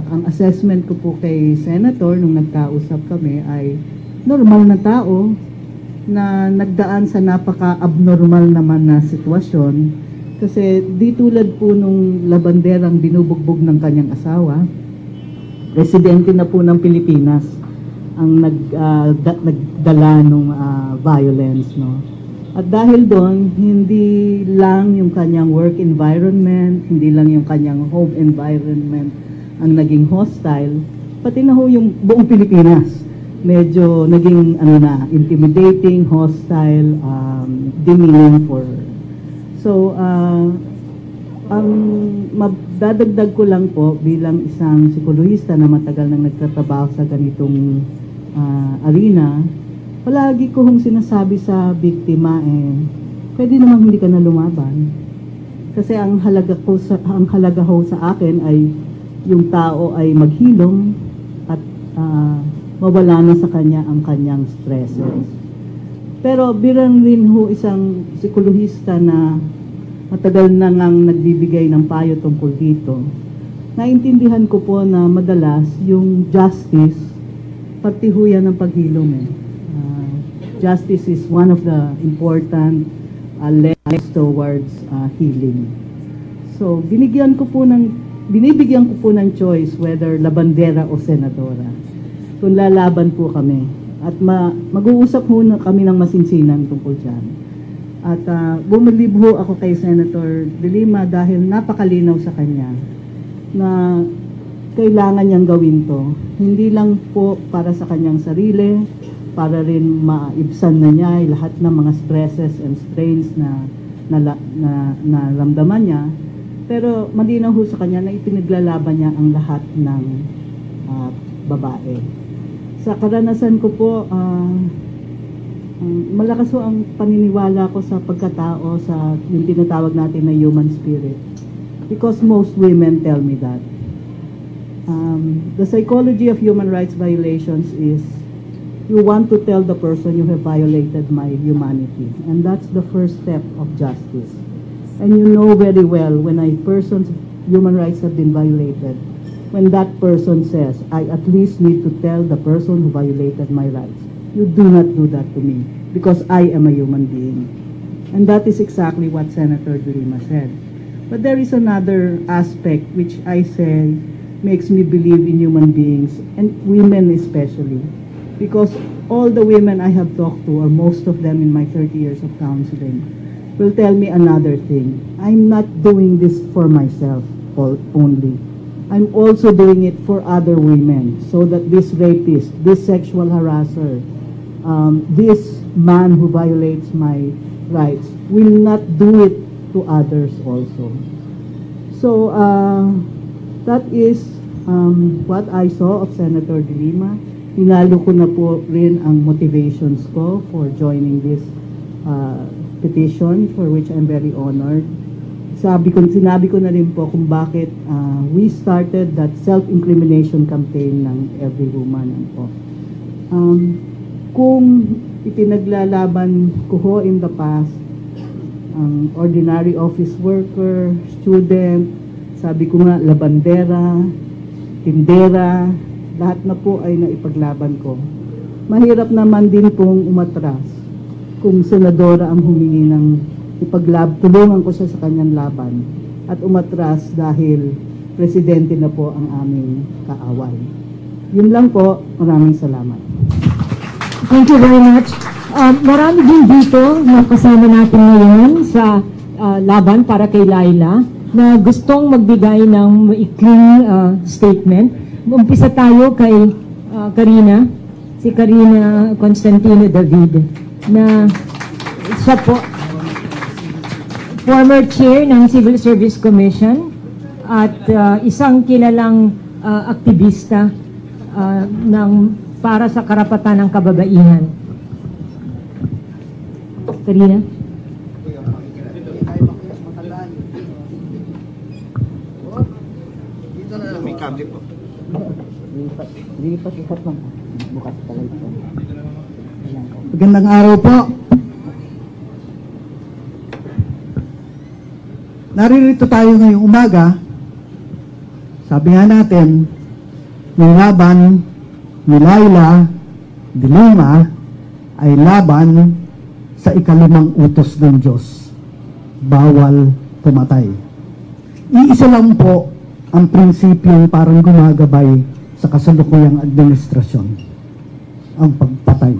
ang assessment ko po kay Senator nung nagkausap kami ay normal na tao na nagdaan sa napaka-abnormal naman na sitwasyon. Kasi di tulad po nung labanderang binubugbog ng kanyang asawa, residente na po ng Pilipinas ang nagdala ng violence, no? At dahil doon, hindi lang yung kanyang work environment, hindi lang yung kanyang home environment ang naging hostile, pati na ho yung buong Pilipinas. Medyo naging intimidating, hostile, demeaning for her. So, ang dadagdag ko lang po bilang isang psikologista na matagal nang nagtatrabaho sa ganitong arena, palagi ko hong sinasabi sa biktima pwede namang hindi ka na lumaban. Kasi ang halaga ho sa akin ay yung tao ay maghilom at mawala na sa kanya ang kanyang stresses. Pero bilang rin ho isang psikolohista na matagal na ngang nagbibigay ng payo tungkol dito, naintindihan ko po na madalas yung justice, pati ho yan ng paghilom eh. Justice is one of the important lens towards healing. So, binibigyan ko po ng choice whether labandera o senadora. Kung lalaban po kami. At mag-uusap po na kami ng masinsinan tungkol dyan. At bumilib ho ako kay Senator De Lima dahil napakalinaw sa kanya na kailangan niyang gawin to. Hindi lang po para sa kanyang sarili, para rin maibsan na niya lahat ng mga stresses and strains na naramdaman niya. Pero malinaw ho sa kanya na ipinaglalaban niya ang lahat ng babae. Sa karanasan ko po, malakas ho ang paniniwala ko sa pagkatao, sa yung tinatawag natin na human spirit. Because most women tell me that. The psychology of human rights violations is you want to tell the person you have violated my humanity. And that's the first step of justice. And you know very well when a person's human rights have been violated, when that person says, I at least need to tell the person who violated my rights, you do not do that to me because I am a human being. And that is exactly what Senator De Lima said. But there is another aspect which I say makes me believe in human beings, and women especially. Because all the women I have talked to, or most of them in my 30 years of counseling, will tell me another thing. I'm not doing this for myself only. I'm also doing it for other women, so that this rapist, this sexual harasser, this man who violates my rights will not do it to others also. So that is what I saw of Senator De Lima. Hinalo ko na po rin ang motivations ko for joining this petition, for which I'm very honored. Sinabi ko na rin po kung bakit we started that self-incrimination campaign ng Every Woman. Kung ipinaglalaban ko ho in the past, ordinary office worker, student, sabi ko nga, labandera, tindera, lahat na po ay naipaglaban ko. Mahirap naman din pong umatras kung senadora ang humingi ng tulungan ko siya sa kanyang laban at umatras dahil presidente na po ang aming kaaway. Yun lang po, maraming salamat. Thank you very much. Marami din dito na kasama natin ngayon sa laban para kay Laila na gustong magbigay ng maikling statement. Umpisa tayo kay Karina, si Karina Constantino David, na siya po former chair ng Civil Service Commission at isang kilalang aktivista para sa karapatan ng kababaihan. Karina? May kable po. Magandang araw po. Naririto tayo ngayong umaga. Sabi nga natin, yung laban ni Laila De Lima ay laban sa ikalimang utos ng Diyos. Bawal pumatay. Iisa lang po ang prinsipyong parang gumagabay sa kasalukuyang administrasyon. Ang pagpatay.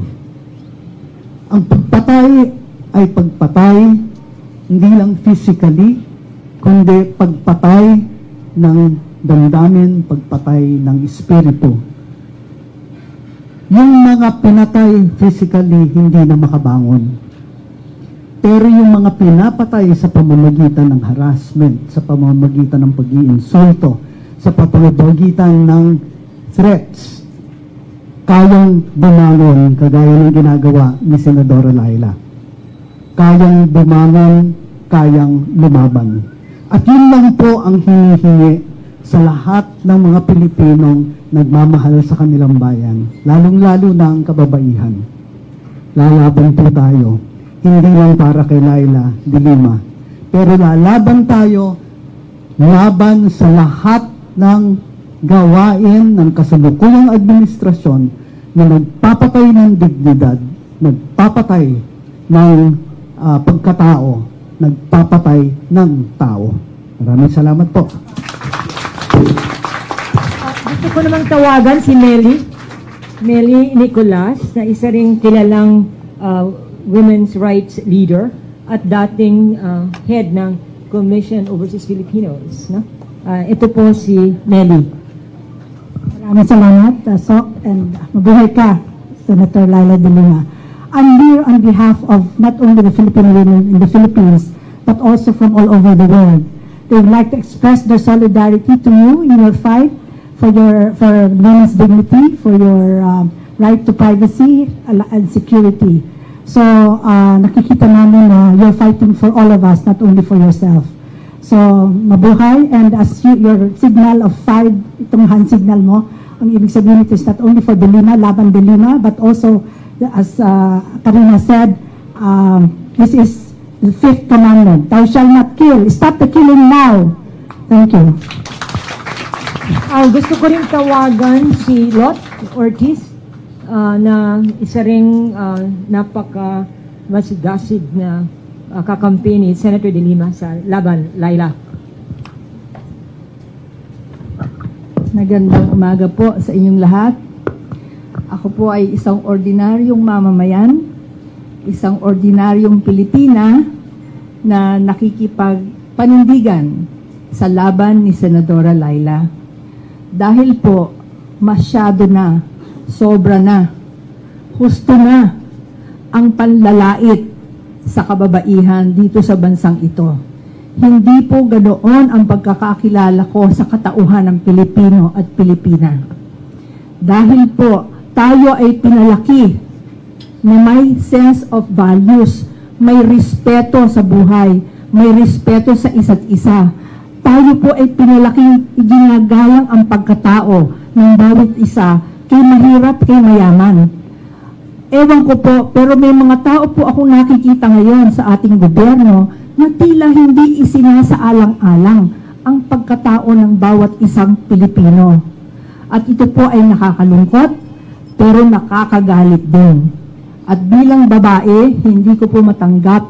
Ang pagpatay ay pagpatay hindi lang physically, kundi pagpatay ng damdamin, pagpatay ng espiritu. Yung mga pinatay physically, hindi na makabangon. Pero yung mga pinapatay sa pamamagitan ng harassment, sa pamamagitan ng pag-iinsulto, sa pamamagitan ng threats, kayang bumangon kagaya ng ginagawa ni Senadora Laila. kayang bumangon, kayang lumaban. At yun lang po ang hinihingi sa lahat ng mga Pilipinong nagmamahal sa kanilang bayan, lalong-lalo na ang kababaihan. Lalaban po tayo, hindi lang para kay Laila de Lima, pero lalaban tayo laban sa lahat ng gawain ng kasalukuyang administrasyon na nagpapatay ng dignidad, nagpapatay ng pagkatao, nagpapatay ng tao. Maraming salamat po. Gusto ko namang tawagan si Melly Nicolas, na isa ring kilalang women's rights leader at dating head ng Commission Overseas Filipinos. No? Ito po si Melly. Maraming salamat, Sok, and mabuhay ka, Senator Laila de Lima. I'm here on behalf of not only the Filipino women in the Philippines, but also from all over the world. They would like to express their solidarity to you in your fight for women's dignity, for your right to privacy and security. So, nakikita namin na you're fighting for all of us, not only for yourself. So, mabuhay, and as your signal of 5, itong hand signal mo, ang ibig sabihin ito is not only for de Lima, laban de Lima, but also, as Karina said, this is the 5th commandment. Thou shalt not kill. Stop the killing now. Thank you. Gusto ko rin tawagan si Lot Ortiz, na isa ring napaka-masigasig na kakampi ni Senator de Lima sa laban, Laila. Magandang umaga po sa inyong lahat. Ako po ay isang ordinaryong mamamayan, isang ordinaryong Pilipina na nakikipagpanindigan sa laban ni Senadora Laila. Dahil po, masyado na, sobra na, husto na ang panlalait sa kababaihan dito sa bansang ito. Hindi po ganoon ang pagkakakilala ko sa katauhan ng Pilipino at Pilipina. Dahil po, tayo ay pinalaki na may sense of values, may respeto sa buhay, may respeto sa isa't isa. Tayo po ay pinalaki, ginagalang ang pagkatao ng bawat isa, kay mahirap, kay mayaman. Ewan ko po, pero may mga tao po akong nakikita ngayon sa ating gobyerno na tila hindi isinasaalang-alang ang pagkatao ng bawat isang Pilipino. At ito po ay nakakalungkot, pero nakakagalit din. At bilang babae, hindi ko po matanggap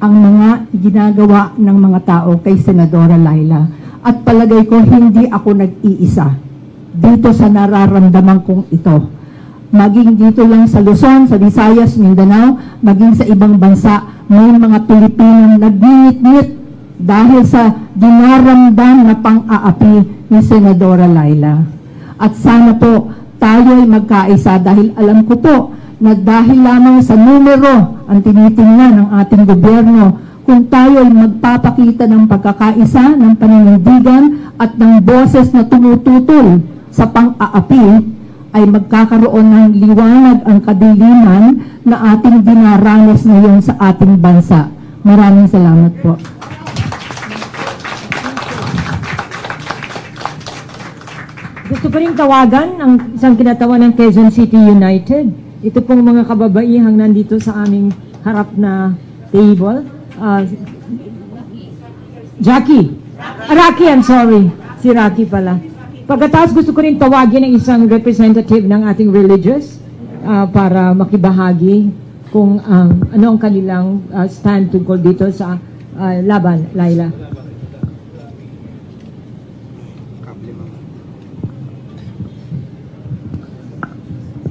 ang mga ginagawa ng mga tao kay Senadora Laila. At palagay ko, hindi ako nag-iisa dito sa nararamdaman kong ito. Maging dito lang sa Luzon, sa Visayas, Mindanao, maging sa ibang bansa, may mga Pilipinong nag-ngit-ngit dahil sa dinaramdam na pang-aapi ni Senadora Laila. At sana po tayo ay magkaisa dahil alam ko po na dahil lamang sa numero ang tinitingnan ng ating gobyerno, kung tayo ay magpapakita ng pagkakaisa, ng paninindigan at ng boses na tumututol sa pang-aapi, ay magkakaroon ng liwanag ang kadiliman na ating dinaranas ngayon sa ating bansa. Maraming salamat po. Gusto ko rin tawagan ang isang kinatawan ng Quezon City United. Ito pong mga kababaihang nandito sa aming harap na table. Rocky, I'm sorry. Si Rocky pala. Pagkatapos gusto ko rin tawagin ang isang representative ng ating religious para makibahagi kung ano ang kanilang stand tungkol dito sa laban, Laila.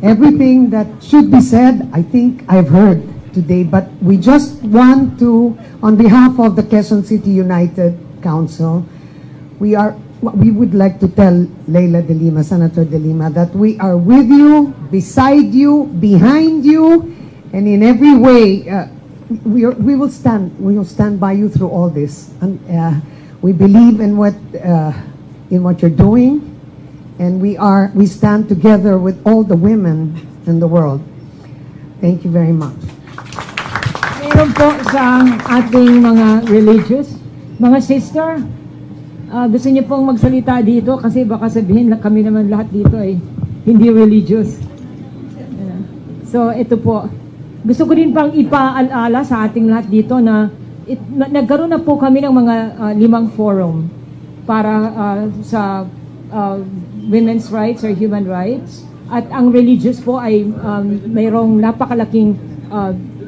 Everything that should be said, I think I've heard today, but we just want to, on behalf of the Quezon City United Council, we would like to tell Laila de Lima, Senator de Lima, that we are with you, beside you, behind you, and in every way, we will stand by you through all this. And we believe in what you're doing. And we stand together with all the women in the world. Thank you very much. Meron po sa ating mga religious, mga sister, gusto niyo pong magsalita dito kasi baka sabihin na kami naman lahat dito ay hindi religious. So ito po, gusto ko din pang ipaalala sa ating lahat dito na nagkaroon na po kami ng mga 5 forum para sa women's rights or human rights. At ang religious po ay mayroong napakalaking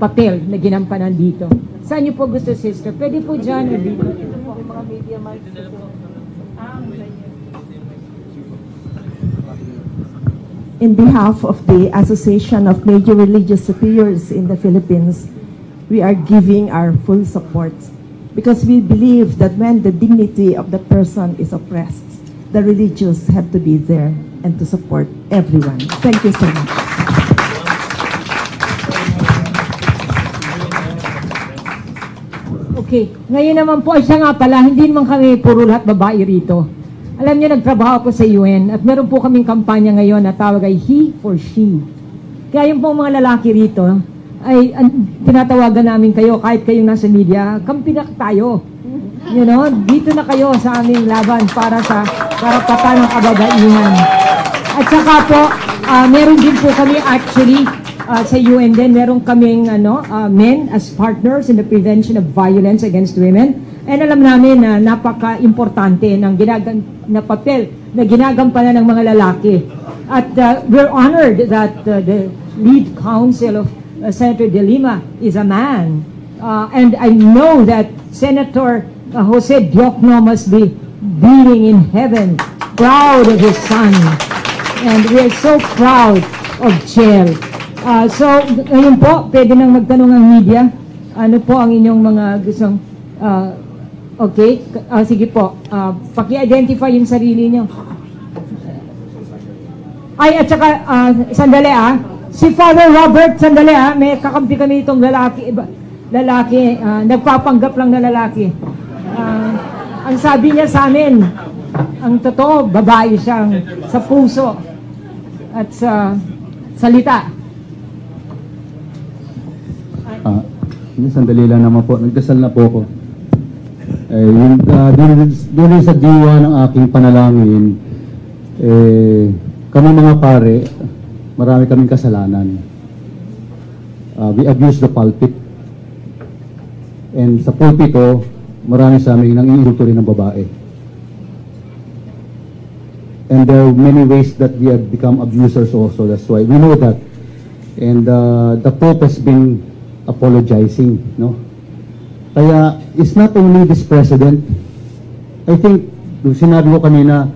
papel na ginampanan dito. Saan niyo po gusto, sister? Pwede po dyan o dito? Ito po, mga media mics. In behalf of the Association of Major Religious Superiors in the Philippines, we are giving our full support because we believe that when the dignity of the person is oppressed, the religious have to be there and to support everyone. Thank you so much. Okay, ngayon naman po, siya nga pala, hindi naman kami puro lahat babae rito. Alam niyo, nagtrabaho ako sa UN at meron po kaming kampanya ngayon na tawag ay He for She. Kaya yung pong mga lalaki rito, ay tinatawagan namin kayo, kahit kayong nasa media, kampi na tayo. You know, dito na kayo sa aming laban para sa karapatan ng kababaihan. At saka po, meron din po kami actually, sa UN din, meron kaming men as partners in the prevention of violence against women. And alam namin na napaka-importante ng na papel na ginagampanan ng mga lalaki. At we're honored that the lead counsel of Senator De Lima is a man. And I know that Senator Jose Diokno must be being in heaven, proud of his son. And we are so proud of Chel. So, ngayon po, pwede nang magtanong ang media. Ano po ang inyong mga gustong... okay, sige po. Paki-identify yung sarili nyo. Ay, at saka, sandali si Father Robert, sandali may kakampi kami itong lalaki, nagpapanggap lang na lalaki. Ang sabi niya sa amin, ang totoo, babae siyang sa puso at sa salita. Sandali lang naman po, nagdasal na po ako. Doon sa diwa ng aking panalangin, kami mga pare, marami kaming kasalanan. We abuse the pulpit. And sa pulpito, marami sa amin nang iinsulto rin ng babae. And there are many ways that we have become abusers also. That's why we know that. And the Pope has been apologizing, no? Kaya, it's not only this president. I think, sinabi ko kanina,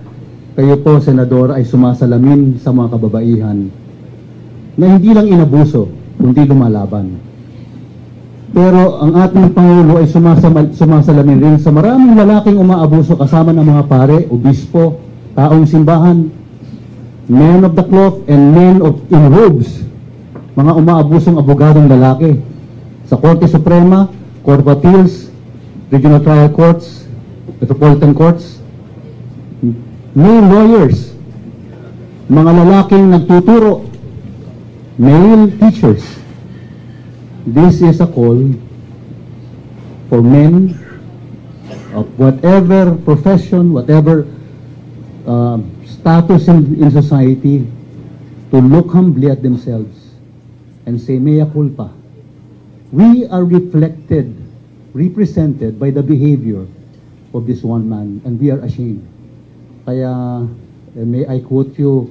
kayo po, Senadora, ay sumasalamin sa mga kababaihan na hindi lang inabuso, kundi lumalaban. Pero ang ating Pangulo ay sumasalamin rin sa maraming lalaking umaabuso kasama ng mga pare, obispo, taong simbahan, men of the cloth and men in robes, mga umaabusong abogadong lalaki sa Korte Suprema, Court of Appeals, Regional Trial Courts, Metropolitan Courts, male lawyers, mga lalaking nagtuturo, male teachers. This is a call for men of whatever profession, whatever status in society to look humbly at themselves and say, mea culpa. We are represented by the behavior of this one man, and we are ashamed. Kaya, may I quote you,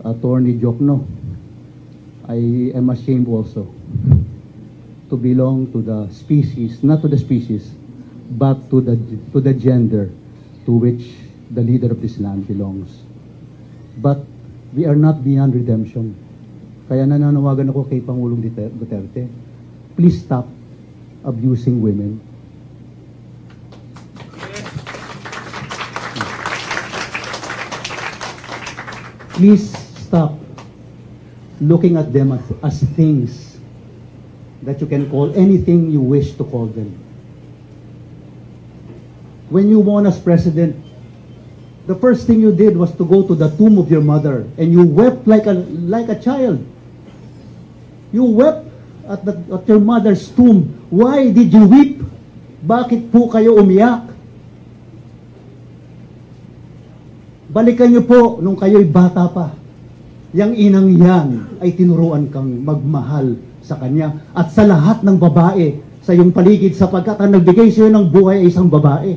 Attorney Diokno, I am ashamed also to belong to the species, not to the species, but to the gender to which the leader of this land belongs. But we are not beyond redemption. Kaya nananawagan ako kay Pangulong Duterte, please stop abusing women. Please stop looking at them as things that you can call anything you wish to call them. When you won as president, the first thing you did was to go to the tomb of your mother and you wept like a child. You wept at your mother's tomb, why did you weep? Bakit po kayo umiyak? Balikan niyo po nung kayo'y bata pa. Yang inang yan ay tinuruan kang magmahal sa kanya at sa lahat ng babae sa iyong paligid sapagkat ang nagbigay sa iyo ng buhay ay isang babae.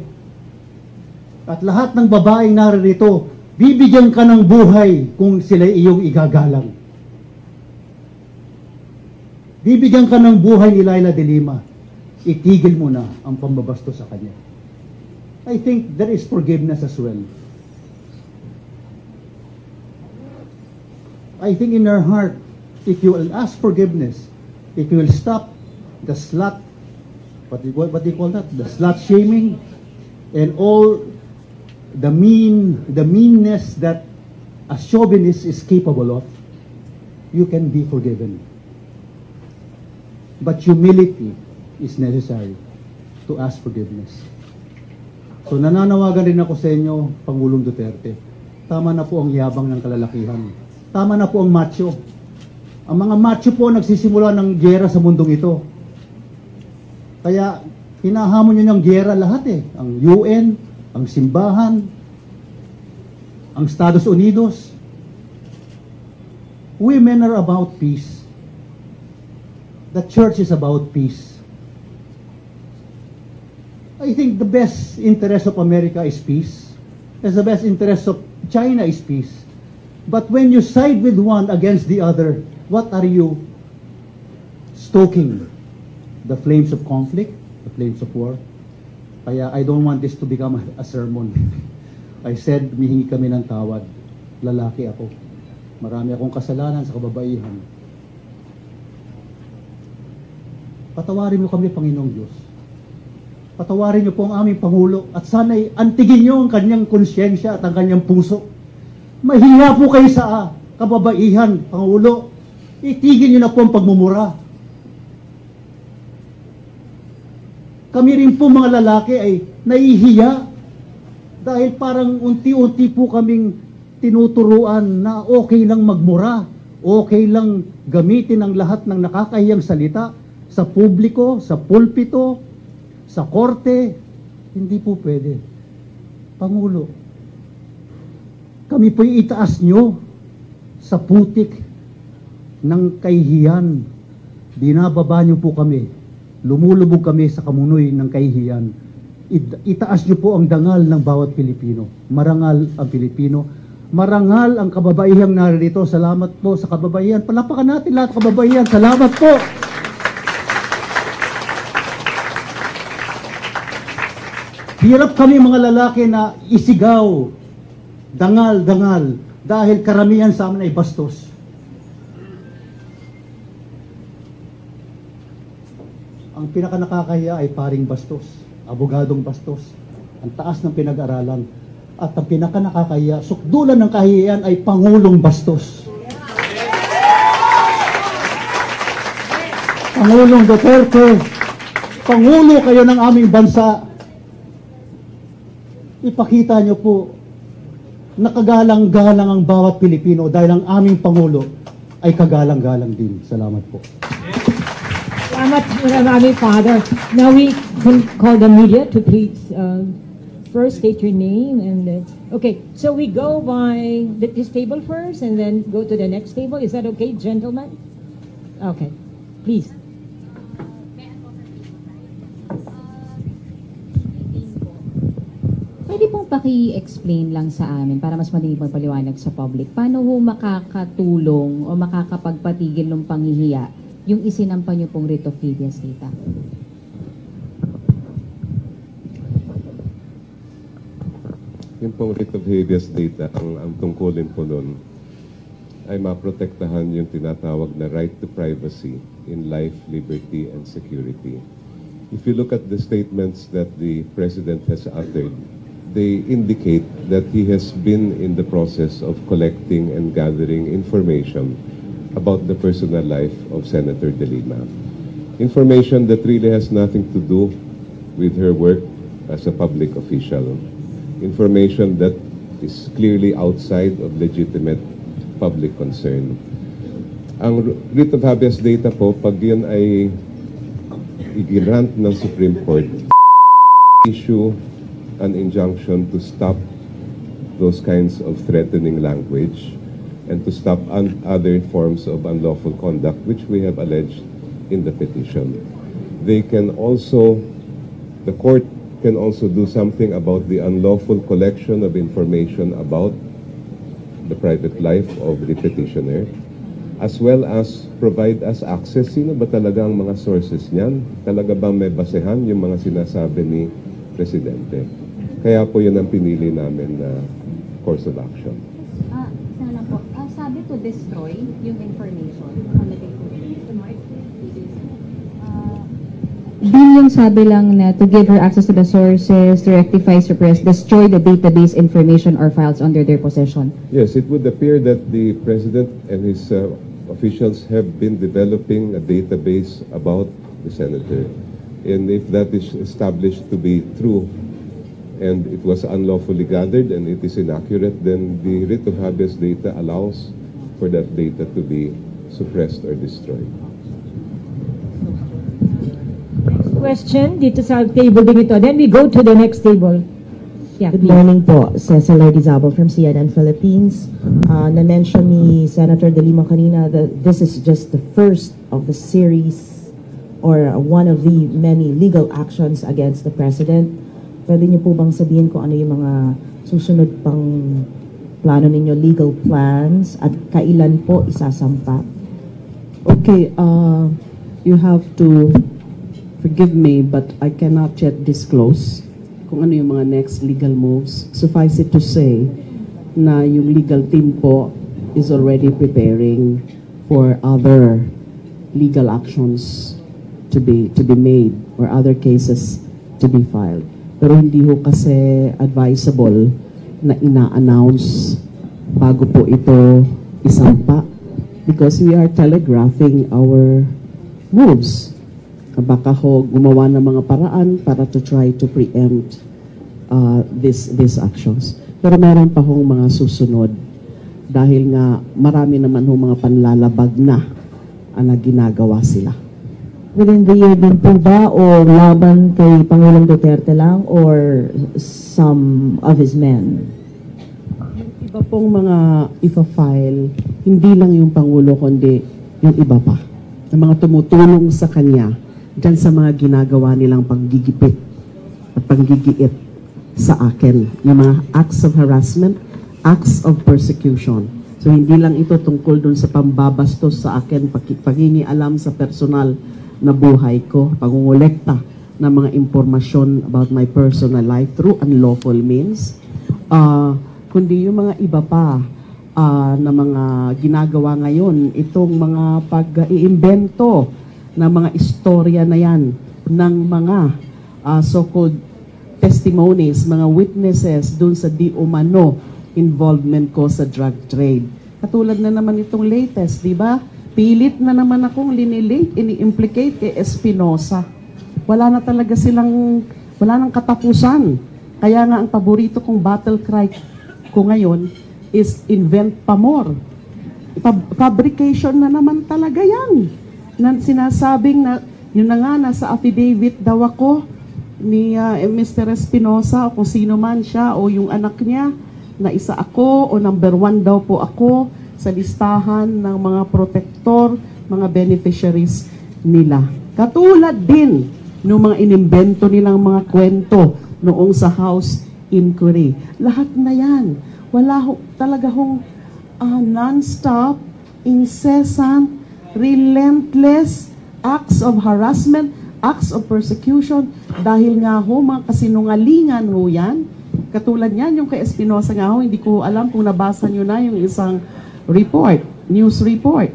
At lahat ng babaeng naririto, bibigyan ka ng buhay kung sila iyong igagalang. Bibigyan ka ng buhay ni Laila de Lima. Itigil mo na ang pambabasto sa kanya. I think there is forgiveness as well. I think in her heart, if you will ask forgiveness, if you will stop the slut, what do you call that? The slut shaming and all the meanness that a chauvinist is capable of, you can be forgiven. But humility is necessary to ask forgiveness. So nananawagan rin ako sa inyo, Pangulong Duterte, tama na po ang yabang ng kalalakihan. Tama na po ang macho. Ang mga macho po nagsisimula ng giyera sa mundong ito. Kaya hinahamon nyo ng giyera lahat eh. Ang UN, ang simbahan, ang Estados Unidos. Women are about peace. The church is about peace. I think the best interest of America is peace. As the best interest of China is peace. But when you side with one against the other, what are you stoking? The flames of conflict, the flames of war. Kaya I don't want this to become a sermon. I said, mihingi kami ng tawad. Lalaki ako. Marami akong kasalanan sa kababaihan. Patawarin mo kami, Panginoong Diyos. Patawarin niyo po ang aming Pangulo at sana'y antigin niyo ang kanyang konsyensya at ang kanyang puso. Mahiya po kayo sa kababaihan, Pangulo. Itigil niyo na po ang pagmumura. Kami rin po mga lalaki ay nahihiya dahil parang unti-unti po kaming tinuturuan na okay lang magmura, okay lang gamitin ang lahat ng nakakahiyang salita sa publiko, sa pulpito, sa korte. Hindi po pwede. Pangulo, kami po'y itaas nyo sa putik ng kahihiyan. Binababa nyo po kami. Lumulubog kami sa kamunoy ng kahihiyan. Itaas nyo po ang dangal ng bawat Pilipino. Marangal ang Pilipino. Marangal ang kababaihang naririto. Salamat po sa kababaihan. Palapakan natin lahat kababaihan. Salamat po. Hirap kami mga lalaki na isigaw, dangal, dahil karamihan sa amin ay bastos. Ang pinakanakakahiya ay paring bastos, abogadong bastos, ang taas ng pinag-aralan. At ang pinakanakakahiya, sukdulan ng kahihiyan ay Pangulong bastos. Pangulong Duterte, Pangulo kayo ng aming bansa. Ipakita nyo po nakagalang-galang ang bawat Pilipino dahil ang aming Pangulo ay kagalang-galang din. Salamat po. Salamat, Maraming Father. Now we can call the media to please first state your name and then, okay, so we go by this table first and then go to the next table. Is that okay, gentlemen? Okay, please. Pwede pong paki-explain lang sa amin para mas madali magpaliwanag sa public. Paano ho makakatulong o makakapagpatigil ng panghihiya yung isinampa niyo pong writ of habeas data? Yung pong writ of habeas data, ang tungkulin po nun ay maprotektahan yung tinatawag na right to privacy in life, liberty, and security. If you look at the statements that the President has uttered, they indicate that he has been in the process of collecting and gathering information about the personal life of Senator De Lima. Information that really has nothing to do with her work as a public official. Information that is clearly outside of legitimate public concern. Ang writ of habeas data po, pag yun ay i-grant ng Supreme Court, issue an injunction to stop those kinds of threatening language and to stop other forms of unlawful conduct which we have alleged in the petition. They can also, the court can also do something about the unlawful collection of information about the private life of the petitioner, as well as provide us access. Sino ba talaga ang mga sources niyan? Talaga ba may basehan yung mga sinasabi ni Presidente? Kaya po yun ang pinili namin na course of action. Sana po, sabi to destroy yung information. Din yung sabi lang na to give her access to the sources, to rectify, suppress, destroy the database information or files under their possession. Yes, it would appear that the President and his officials have been developing a database about the Senator. And if that is established to be true, and it was unlawfully gathered and it is inaccurate, then the writ of habeas data allows for that data to be suppressed or destroyed. Question dito sa table din ito. Then we go to the next table. Yeah, Good morning po, Cecil Lardizabal from CNN Philippines. Na-mention ni Senator De Lima kanina that this is just the first of the series or one of the many legal actions against the President. Pwede niyo po bang sabihin kung ano yung mga susunod pang plano ninyo, legal plans, at kailan po isasampa? Okay, you have to forgive me, but I cannot yet disclose kung ano yung mga next legal moves. Suffice it to say na yung legal team po is already preparing for other legal actions to be made or other cases to be filed. Pero hindi ho kasi advisable na ina-announce bago po ito isampa because we are telegraphing our moves. Baka ho gumawa ng mga paraan para to try to preempt these actions. Pero meron pa hong mga susunod dahil nga marami naman hong mga panlalabag na ginagawa sila. Within the year din po ba o laban kay Pangulong Duterte lang or some of his men? Iba pong mga ipa-file, hindi lang yung Pangulo kundi yung iba pa. Yung mga tumutulong sa kanya dyan sa mga ginagawa nilang panggigipit at panggigiit sa akin. Yung mga acts of harassment, acts of persecution. So hindi lang ito tungkol dun sa pambabastos sa akin, paghingi-alam sa personal na buhay ko, pangungulekta ng mga impormasyon about my personal life through unlawful means, kundi yung mga iba pa na mga ginagawa ngayon, itong mga pag-iimbento na mga istorya na yan ng mga so-called testimonies, mga witnesses dun sa di umano involvement ko sa drug trade. Katulad na naman itong latest, di ba? Pilit na naman akong linilink, ini-implicate kay Espinosa. Wala na talaga silang, wala nang katapusan. Kaya nga ang paborito kong battle cry ko ngayon is invent pa more. Fabrication na naman talaga yan. Na sinasabing na, yun na nga, nasa affidavit daw ako ni Mr. Espinosa o kung sino man siya o yung anak niya na isa ako o number 1 daw po ako sa listahan ng mga protector, mga beneficiaries nila. Katulad din ng mga inimbento nilang mga kwento noong sa House Inquiry. Lahat na yan. Wala talaga hong non-stop, incessant, relentless acts of harassment, acts of persecution, dahil nga ho, mga kasinungalingan ho yan. Katulad yan, yung kay Espinosa nga ho, hindi ko alam kung nabasa nyo na yung isang report, news report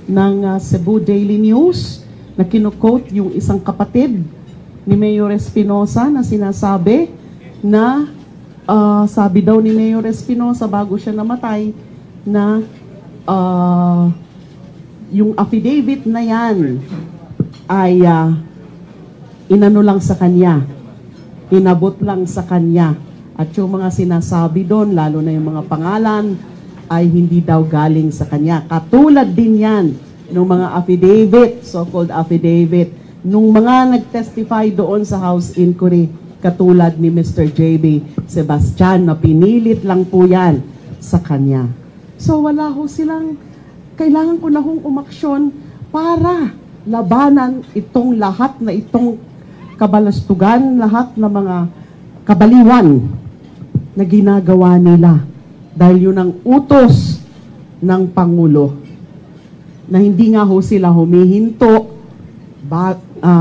ng Cebu Daily News na kinukote yung isang kapatid ni Mayor Espinosa na sinasabi na sabi daw ni Mayor Espinosa bago siya namatay na yung affidavit na yan ay inano lang sa kanya, inabot lang sa kanya, at yung mga sinasabi doon, lalo na yung mga pangalan, ay hindi daw galing sa kanya. Katulad din yan nung mga affidavit, so-called affidavit, nung mga nag-testify doon sa House Inquiry, katulad ni Mr. J.B. Sebastian, na pinilit lang po yan sa kanya. So wala ho silang, kailangan ko na hong umaksyon para labanan itong lahat na itong kabalastugan, lahat na mga kabaliwan na ginagawa nila. Dahil yun ang utos ng Pangulo na hindi nga ho sila humihinto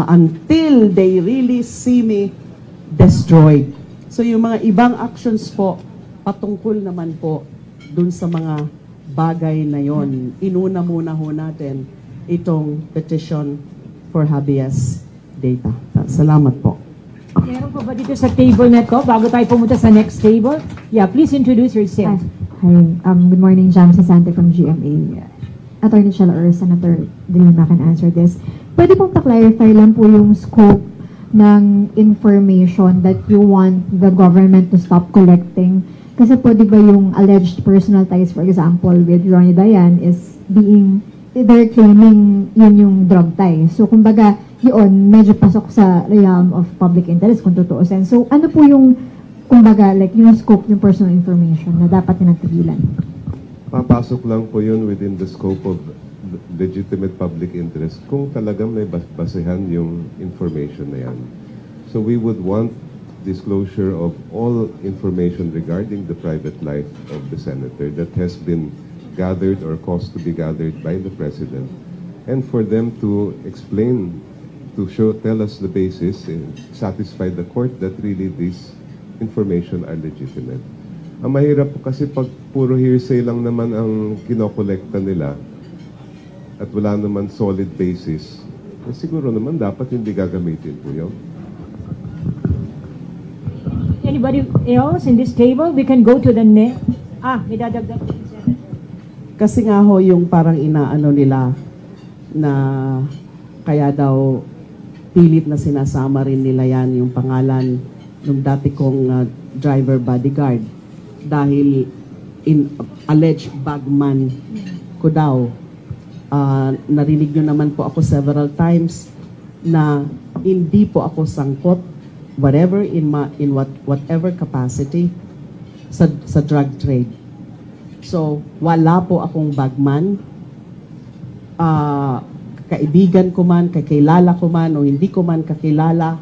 until they really see me destroyed. So yung mga ibang actions po, patungkol naman po dun sa mga bagay na yon. Inuna muna ho natin itong petition for habeas data. Salamat po. Meron po ba dito sa table na to, bago tayo pumunta sa next table? Yeah, please introduce yourself. Hi, good morning, Jam Sasante from GMA. Attorney Shella or Senator De Lima can answer this. Pwede pong pa-clarify lang po yung scope ng information that you want the government to stop collecting. Kasi po, di ba yung alleged personal ties, for example, with Ronnie Dayan is being, they're claiming yun yung drug tie. So, kumbaga, yun, medyo pasok sa realm of public interest kung tutuusin. So, ano po yung, kumbaga, like yung scope, yung personal information na dapat tinatigilan? Papasok lang po yun within the scope of legitimate public interest kung talagang may basehan yung information na yan. So we would want disclosure of all information regarding the private life of the senator that has been gathered or caused to be gathered by the president, and for them to explain, to tell us the basis and satisfy the court that really this information are legitimate. Ang mahirap po kasi pag puro hearsay lang naman ang kinokolekta nila at wala naman solid basis, eh siguro naman dapat hindi gagamitin po yun. Anybody else in this table? We can go to the next. May dadagdag. Kasi nga ho yung parang inaano nila na kaya daw pilit na sinasama rin nila yan yung pangalan ng dati kong driver bodyguard dahil alleged bagman ko daw. Narinig nyo naman po ako several times na hindi po ako sangkot whatever whatever capacity sa drug trade. So wala po akong bagman. Kaibigan ko man, kakilala ko man o hindi ko man kakilala,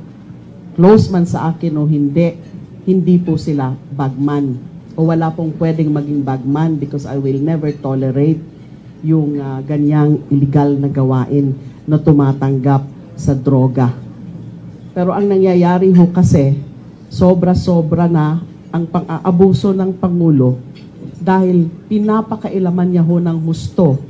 close man sa akin o hindi po sila bagman. O wala pong pwedeng maging bagman because I will never tolerate yung ganyang illegal na gawain na tumatanggap sa droga. Pero ang nangyayari ho kasi, sobra-sobra na ang pang-aabuso ng Pangulo dahil pinapakailaman niya ho ng husto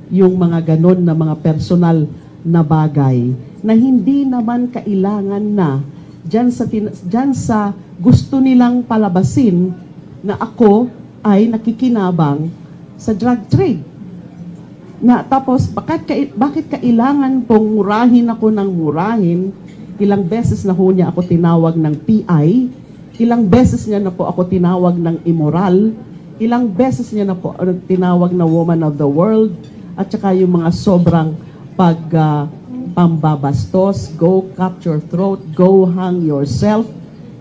yung mga ganon na mga personal na bagay na hindi naman kailangan na dyan sa gusto nilang palabasin na ako ay nakikinabang sa drug trade. Tapos, bakit kailangan pong murahin ako ng murahin? Ilang beses na ho niya ako tinawag ng PI, ilang beses niya na po ako tinawag ng immoral, ilang beses niya na po tinawag na woman of the world, at saka yung mga sobrang pambabastos, go cut your throat, go hang yourself.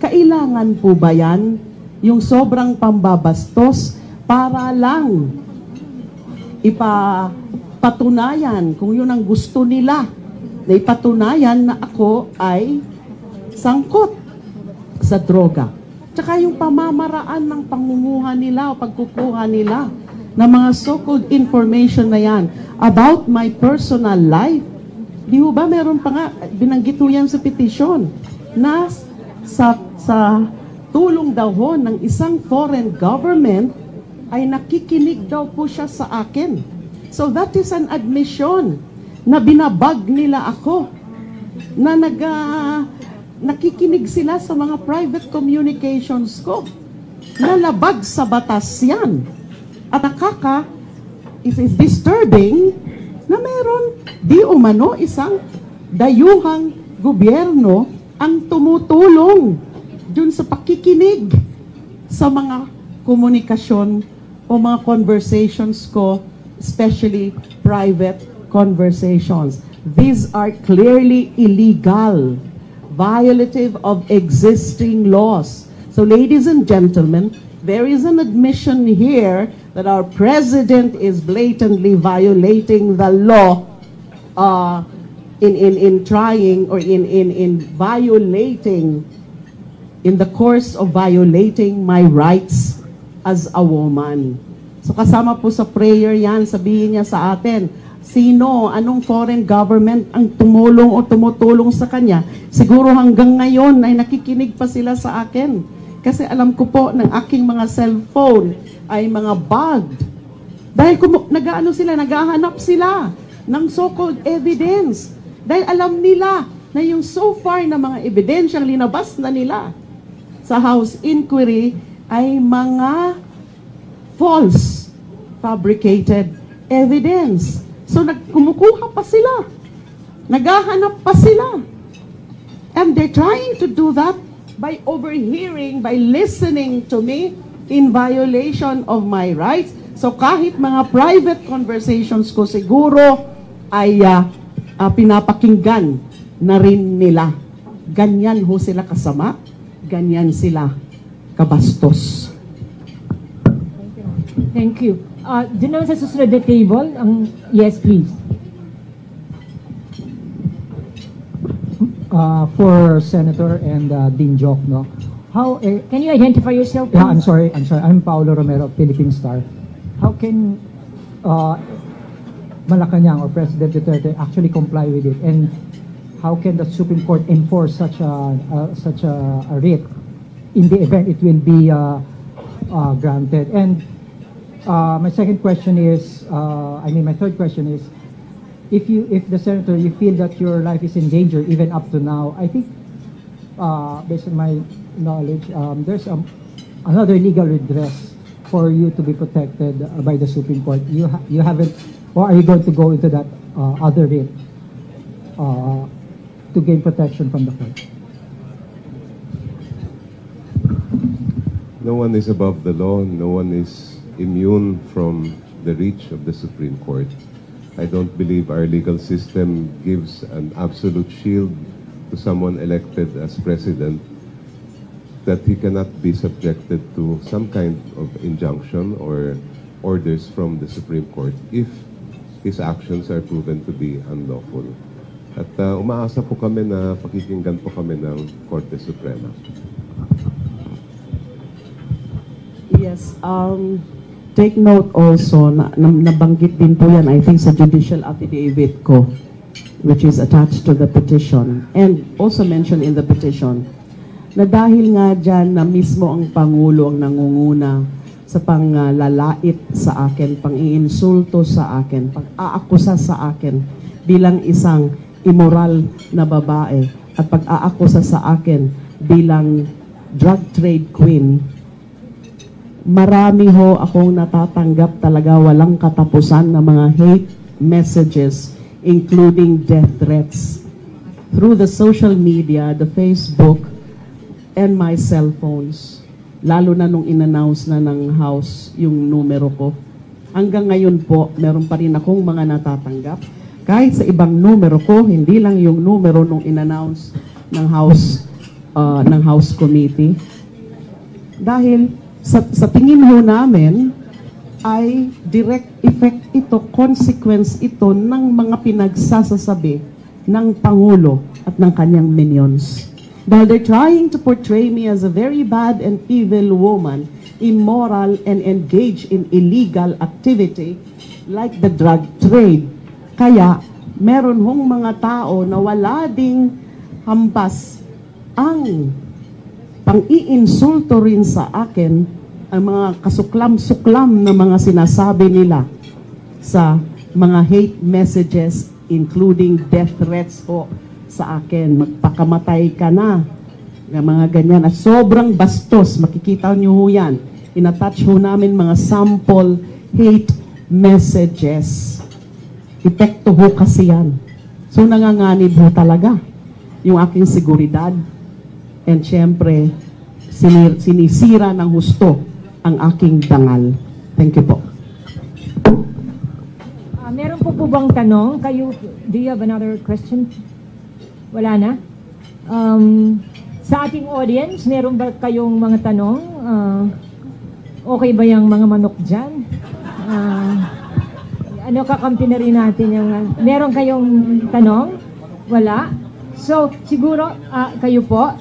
Kailangan po ba yan? Yung sobrang pambabastos para lang patunayan kung yun ang gusto nila, na ipatunayan na ako ay sangkot sa droga. Tsaka yung pamamaraan ng pangunguha nila o pagkukuha nila ng mga so-called information na yan about my personal life. Di ho ba meron pa nga, binanggit ho yan sa petition, na sa tulong daw ho ng isang foreign government ay nakikinig daw po siya sa akin. So that is an admission na binabag nila ako, na nakikinig sila sa mga private communications ko, na labag sa batas yan. At it is disturbing na meron di umano isang dayuhang gobyerno ang tumutulong dun sa pakikinig sa mga komunikasyon o mga conversations ko, especially private conversations. These are clearly illegal, violative of existing laws. So ladies and gentlemen, there is an admission here that our president is blatantly violating the law in trying or in violating, in the course of violating my rights as a woman. So kasama po sa prayer yan, sabihin niya sa atin, sino, anong foreign government ang tumulong o tumutulong sa kanya? Siguro hanggang ngayon ay nakikinig pa sila sa akin. Kasi alam ko po ng aking mga cellphone ay mga bugged. Dahil naghahanap sila ng so-called evidence. Dahil alam nila na yung so far na mga ebidensyang linabas na nila sa House Inquiry ay mga false, fabricated evidence. So kumukuha pa sila. Naghahanap pa sila. And they're trying to do that by overhearing, by listening to me in violation of my rights. So kahit mga private conversations ko siguro ay pinapakinggan na rin nila. Ganyan ho sila kasama, ganyan sila kabastos. Thank you. Doon naman sa susunod na table, yes please. For Senator and Dean Joc, no? Can you identify yourself, please? Yeah, I'm sorry. I'm Paulo Romero, Philippine Star. How can Malacanang or President Duterte actually comply with it? And how can the Supreme Court enforce such a writ in the event it will be granted? And my second question is, my third question is, if the senator, you feel that your life is in danger even up to now, I think, based on my knowledge, there's another legal redress for you to be protected by the Supreme Court. You haven't, or are you going to go into that other writ to gain protection from the court? No one is above the law. No one is immune from the reach of the Supreme Court. I don't believe our legal system gives an absolute shield to someone elected as president that he cannot be subjected to some kind of injunction or orders from the Supreme Court if his actions are proven to be unlawful. At umaasa po kami na pakikinggan po kami ng Korte Suprema. Yes, take note also, nabanggit din po yan, I think, sa judicial affidavit ko, which is attached to the petition, and also mentioned in the petition, na dahil nga dyan na mismo ang Pangulo ang nangunguna sa panglalait sa akin, pang-iinsulto sa akin, pag-aakusa sa akin bilang isang immoral na babae, at pag-aakusa sa akin bilang drug trade queen, marami ho akong natatanggap talaga walang katapusan na mga hate messages, including death threats through the social media, the Facebook, and my cell phones. Lalo na nung in-announce na ng House yung numero ko. Hanggang ngayon po, meron pa rin akong mga natatanggap. Kahit sa ibang numero ko, hindi lang yung numero nung in-announce ng House Committee. Dahil sa tingin ho namin ay direct effect ito, consequence ito ng mga pinagsasasabi ng Pangulo at ng kanyang minions. Dahil they're trying to portray me as a very bad and evil woman, immoral and engaged in illegal activity like the drug trade. Kaya meron hong mga tao na wala ding hampas ang pang-iinsulto rin sa akin, ang mga kasuklam-suklam na mga sinasabi nila sa mga hate messages, including death threats po sa akin. Magpakamatay ka na, ng mga ganyan. At sobrang bastos, makikita nyo ho yan. In-attach ho namin mga sample hate messages. Epekto ho kasi yan. So nanganganib ho talaga yung aking seguridad. And syempre, sinisira ng husto ang aking dangal. Thank you po. Meron po bang tanong? Kayo, do you have another question? Wala na? Sa ating audience, meron ba kayong mga tanong? Okay ba yung mga manok dyan? Kakampi na rin natin yung... meron kayong tanong? Wala? So, siguro, kayo po,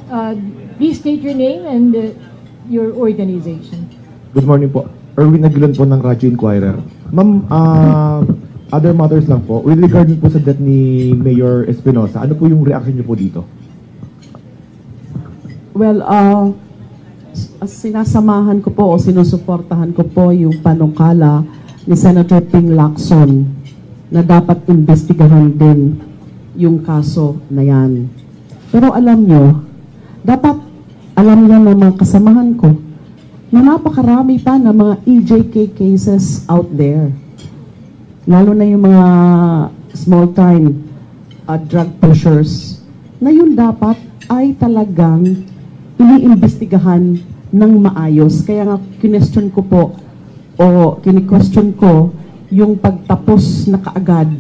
please state your name and your organization. Good morning po. Erwin Aguilan po ng Radyo Inquirer. Ma'am, other matters lang po. With regard po sa death ni Mayor Espinosa, ano po yung reaction niyo po dito? Well, sinasamahan ko po o sinusuportahan ko po yung panukala ni Senator Ping Lacson na dapat investigahan din yung kaso na yan. Pero alam nyo, dapat alam niya ng mga kasamahan ko na napakarami pa na mga EJK cases out there. Lalo na yung mga small-time drug pushers na yun dapat ay talagang iniimbestigahan ng maayos. Kaya nga kinestyon ko po o kini-question ko yung pagtapos na kaagad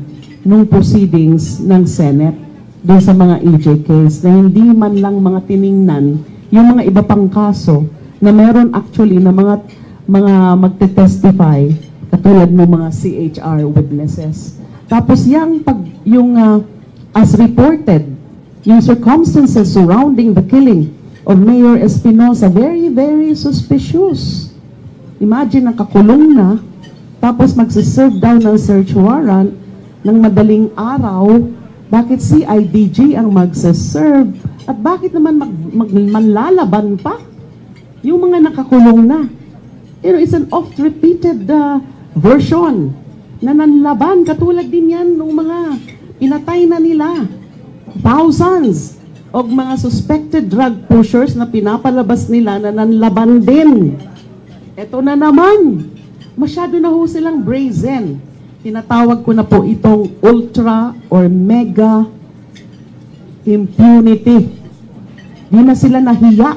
ng proceedings ng Senate doon sa mga EJKs na hindi man lang mga tiningnan yung mga iba pang kaso na meron actually na mga magte-testify katulad ng mga CHR witnesses. Tapos yung as reported, yung circumstances surrounding the killing of Mayor Espinosa, very, very suspicious. Imagine, nakakulong na, tapos magsiserve daw ng search warrant ng madaling araw, bakit CIDG ang magsiserve? At bakit naman manlalaban pa yung mga nakakulong na? You know, it's an oft-repeated version na nanlaban. Katulad din yan ng mga inatay na nila. Thousands of mga suspected drug pushers na pinapalabas nila na nanlaban din. Ito na naman. Masyado na ho silang brazen. Tinatawag ko na po itong ultra or mega impunity. Di na sila nahiya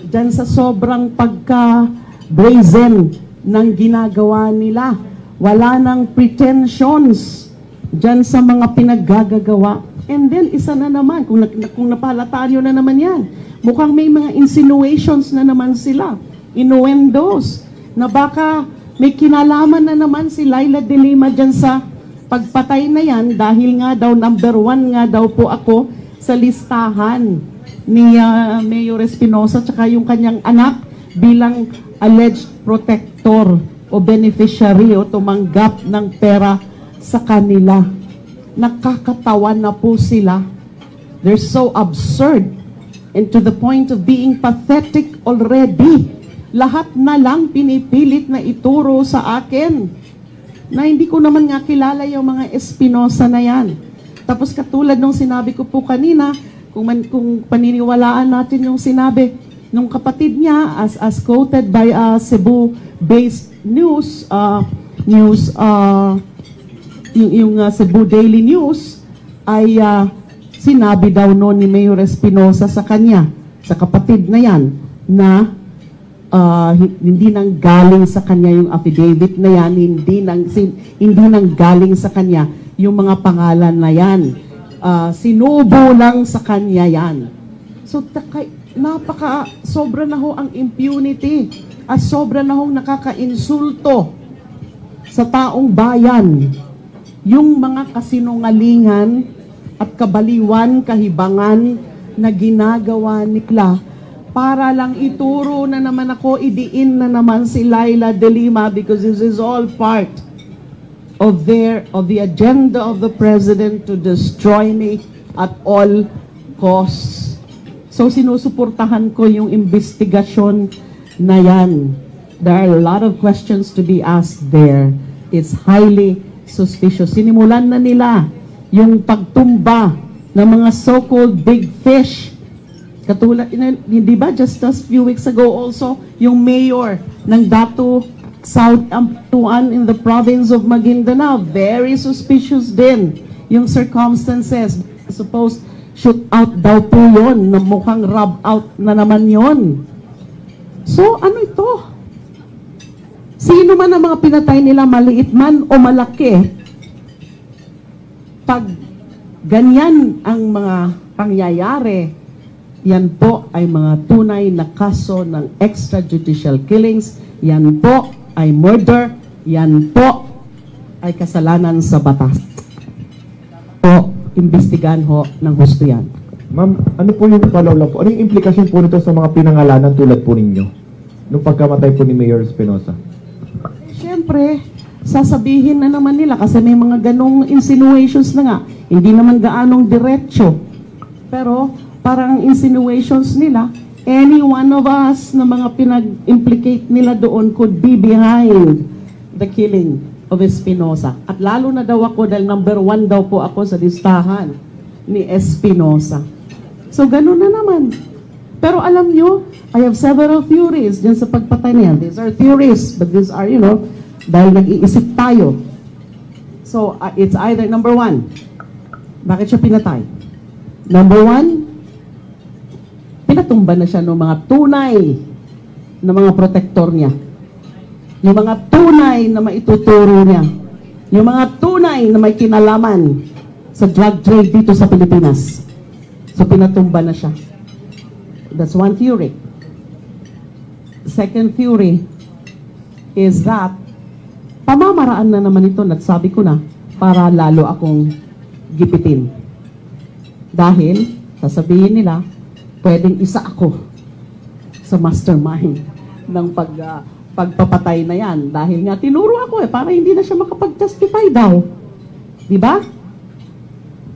dyan sa sobrang pagka-brazen ng ginagawa nila. Wala nang pretensions dyan sa mga pinaggagawa. And then, isa na naman, kung napalataan nyo na naman yan, mukhang may mga insinuations na naman sila, innuendos, na baka may kinalaman na naman si Laila de Lima dyan sa pagpatay na yan, dahil nga daw, number 1 nga daw po ako sa listahan ni Mayor Espinosa tsaka yung kanyang anak bilang alleged protector o beneficiary o tumanggap ng pera sa kanila. Nakakatawa na po sila. They're so absurd and to the point of being pathetic already. Lahat na lang pinipilit na ituro sa akin na hindi ko naman nga kilala yung mga Espinosa na yan. Tapos katulad nung sinabi ko po kanina, kung paniniwalaan natin yung sinabi nung kapatid niya as quoted by Cebu-based news, yung Cebu Daily News ay sinabi daw noon ni Mayor Espinosa sa kanya, sa kapatid na yan, na hindi nang galing sa kanya yung affidavit na yan, hindi nang galing sa kanya yung mga pangalan na yan. Sinubo lang sa kanya yan. So, sobra na ho ang impunity at sobra na ho nakaka-insulto sa taong bayan. Yung mga kasinungalingan at kabaliwan, kahibangan na ginagawa ni Kla para lang ituro na naman ako, idiin na naman si Laila de Lima because this is all part of the agenda of the President to destroy me at all costs. So sinusuportahan ko yung investigasyon na yan. There are a lot of questions to be asked there. It's highly suspicious. Sinimulan na nila yung pagtumba ng mga so-called big fish. Katulad, di ba, just a few weeks ago also, yung mayor ng Datu South Amtuan in the province of Maguindanao, very suspicious din yung circumstances. Suppose shoot out daw po yun, na mukhang rub out na naman yun. So, ano ito? Sino man ang mga pinatay nila, maliit man o malaki, pag ganyan ang mga pangyayari, yan po ay mga tunay na kaso ng extrajudicial killings, yan po ay murder, yan po ay kasalanan sa batas. O, imbestigahan ho ng husto yan. Ma'am, ano po yung follow lang po? Ano yung implikasyon po nito sa mga pinangalanan tulad po ninyo nung pagkamatay po ni Mayor Espinosa? Siyempre, sasabihin na naman nila kasi may mga ganong insinuations na nga. Hindi naman gaanong diretsyo. Pero parang insinuations nila, any one of us na mga pinag-implicate nila doon could be behind the killing of Espinosa. At lalo na daw ako dahil number 1 daw po ako sa listahan ni Espinosa. So ganun na naman. Pero alam nyo, I have several theories dyan sa pagpatay niya. These are theories, but these are, you know, dahil nag-iisip tayo. So, it's either, number 1, bakit siya pinatay? Number 1, pinatumba na siya ng mga tunay na mga protector niya. Yung mga tunay na maituturo niya. Yung mga tunay na may kinalaman sa drug trade dito sa Pilipinas. So, pinatumba na siya. That's one theory. Second theory is that pamamaraan na naman ito, sabi ko na, para lalo akong gipitin. Dahil, sasabihin nila, pwedeng isa ako sa mastermind ng pagpapatay na yan. Dahil nga, tinuro ako para hindi na siya makapag-justify daw. Diba?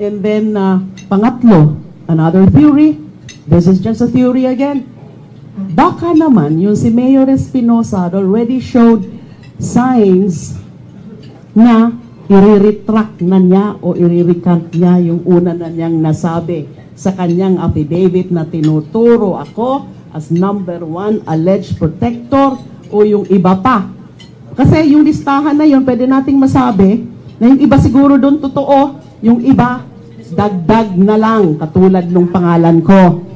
And then, pangatlo, another theory, this is just a theory again, baka naman, yung si Mayor Espinosa already showed signs na i-retract na niya o i-recant niya yung una na niyang nasabi sa kanyang affidavit na tinuturo ako as number 1 alleged protector o yung iba pa. Kasi yung listahan na yun, pwede nating masabi na yung iba siguro doon totoo, yung iba dagdag na lang katulad nung pangalan ko.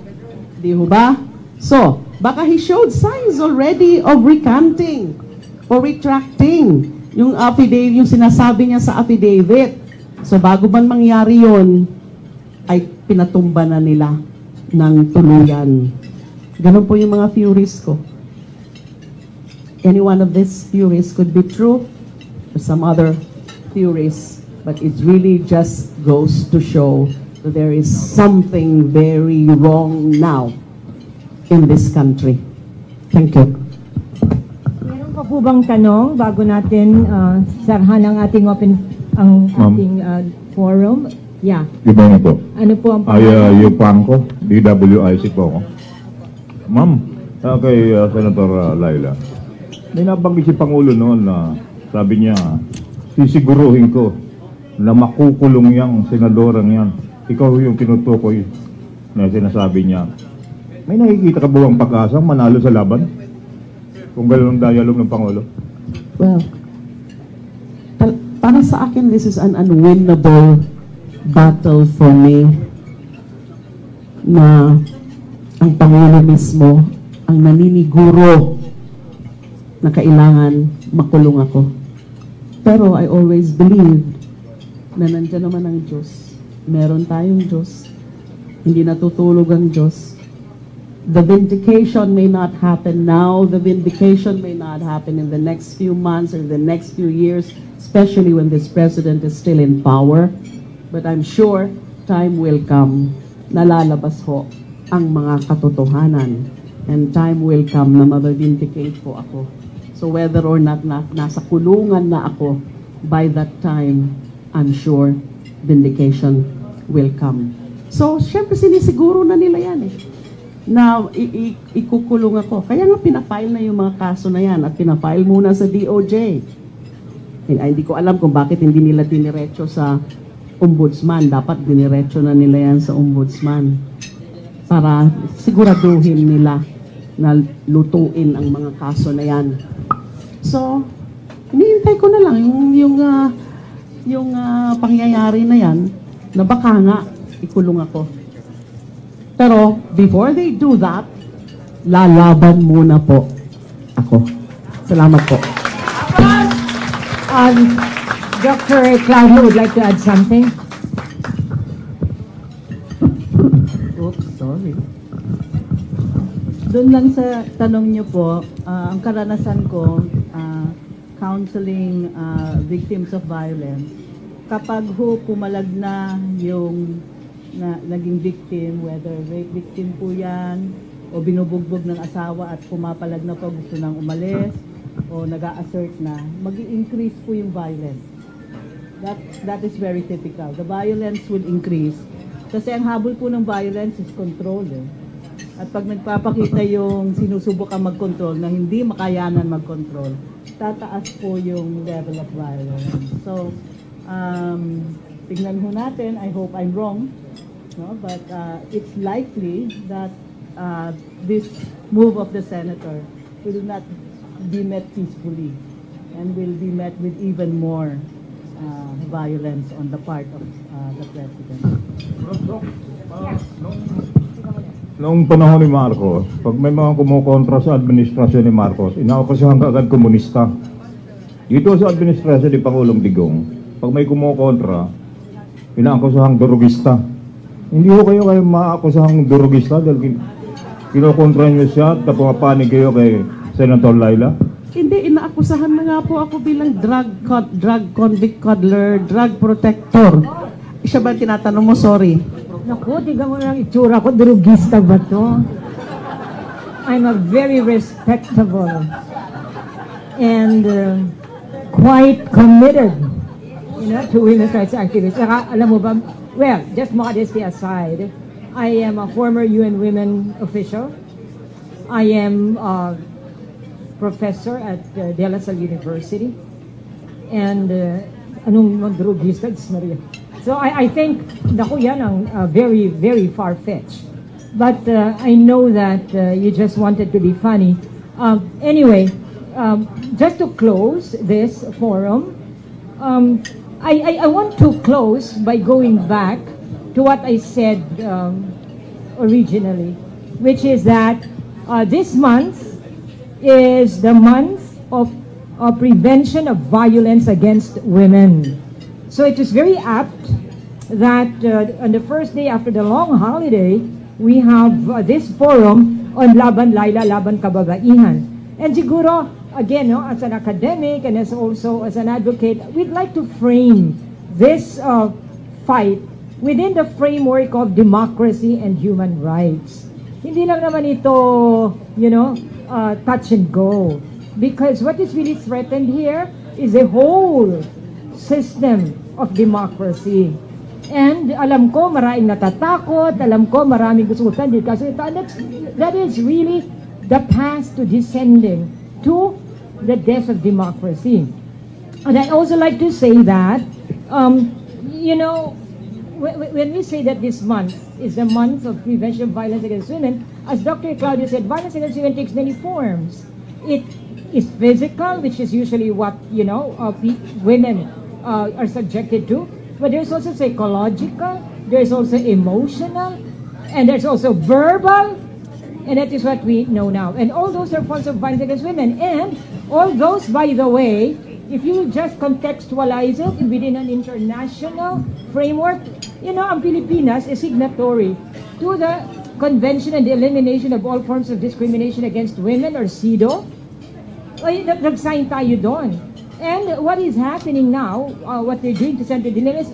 Di ba? So, baka he showed signs already of recanting or retracting yung affidavit, yung sinasabi niya sa affidavit. So, bago man mangyari yun, ay pinatumba na nila ng tuluyan. Ganun po yung mga theories ko. Any one of these theories could be true or some other theories, but it really just goes to show that there is something very wrong now in this country. Thank you. Meron pa po bang tanong bago natin sarhan ang ating ating forum? Yeah. Good morning po. Ano po ang Yupangko, DWIC po ako. Ma'am, kay Senator Laila, may nabanggit si Pangulo noon na sabi niya, sisiguruhin ko na makukulong yang senadorang yan. Ikaw yung tinutukoy na sinasabi niya. May nakikita ka ba ang pag-asa manalo sa laban? Kung gano'n ang dialogue ng Pangulo? Well, para sa akin, this is an unwinnable battle for me na ang Pangulo mismo ang naniniguro na kailangan makulong ako. Pero I always believed na nandiyan naman ang Diyos. Meron tayong Diyos. Hindi natutulog ang Diyos. The vindication may not happen now. The vindication may not happen in the next few months or the next few years, especially when this president is still in power. But I'm sure time will come na lalabas ho ang mga katotohanan. And time will come na mabavindicate po ako. So whether or not nasa kulungan na ako, by that time, I'm sure vindication will come. So, syempre sinisiguro na nila yan eh. Na ikukulong ako. Kaya nga pinafile na yung mga kaso na yan at pinafile muna sa DOJ. Hindi ko alam kung bakit hindi nila diniretso sa ombudsman. Dapat diniretso na nila yan sa ombudsman para siguraduhin nila na lutuin ang mga kaso na yan. So, hinihintay ko na lang yung pangyayari na yan na baka nga ikulong ako. Pero before they do that, lalaban muna po ako. Salamat po. Dr. Claudio would like to add something. Doon lang sa tanong niyo po, ang karanasan ko, counseling victims of violence, kapag pumalag na yung naging victim, whether rape victim po yan, o binubugbog ng asawa at pumapalag na po, gusto nang umalis, o nag-a-assert na, mag-i-increase po yung violence. That is very typical. The violence will increase. Kasi ang habol po ng violence is control. At pag nagpapakita yung sinusubok ang mag-control na hindi makayanan mag-control, tataas po yung level of violence. So, tignan ho natin. I hope I'm wrong. No? But it's likely that this move of the senator will not be met peacefully and will be met with even more violence on the part of the president. Noong panahon ni Marcos, pag may mga kumukontra sa administrasyon ni Marcos, inaakusahan ka agad komunista. Dito sa administrasyon ni Pangulong Digong, pag may kumukontra, inaakusahang durugista. Hindi ko kayo maakusahang durugista dahil kinukontra niyo siya at napapanig kayo kay Senator Laila? Hindi, inaakusahan na nga po ako bilang drug convict coddler, drug protector. Siya ba tinatanong mo? Sorry. Naku, tignan mo lang itsura ko, drugista ba to? I'm a very respectable and quite committed, to women's rights activists. Saka, alam mo ba, well, just modesty aside, I am a former UN Women official. I am a professor at De La Salle University. And, anong drugista? Maria. So I think, naku yan ang very, very far-fetched. But I know that you just wanted to be funny. Anyway, just to close this forum, I want to close by going back to what I said originally, which is that this month is the month of prevention of violence against women. So it is very apt that on the first day after the long holiday, we have this forum on Laban Laila, Laban Kababaihan. And siguro, again, as an academic and as also as an advocate, we'd like to frame this fight within the framework of democracy and human rights. Hindi lang naman ito, touch and go. Because what is really threatened here is a whole system of democracy. And alam ko maraming natatakot, alam ko maraming gusto din kasi that is really the path to descending to the death of democracy. And I also like to say that, when we say that this month is the month of prevention of violence against women, as Dr. Claudia said, violence against women takes many forms. It is physical, which is usually what, women are subjected to, but there's also psychological, there's also emotional, and there's also verbal, and that is what we know now. And all those are forms of violence against women. And all those, by the way, if you just contextualize it within an international framework, ang Pilipinas is signatory to the Convention on the Elimination of All Forms of Discrimination Against Women, or CEDAW. Nag-sign tayo doon. And what is happening now, what they're doing to Senator De Lima is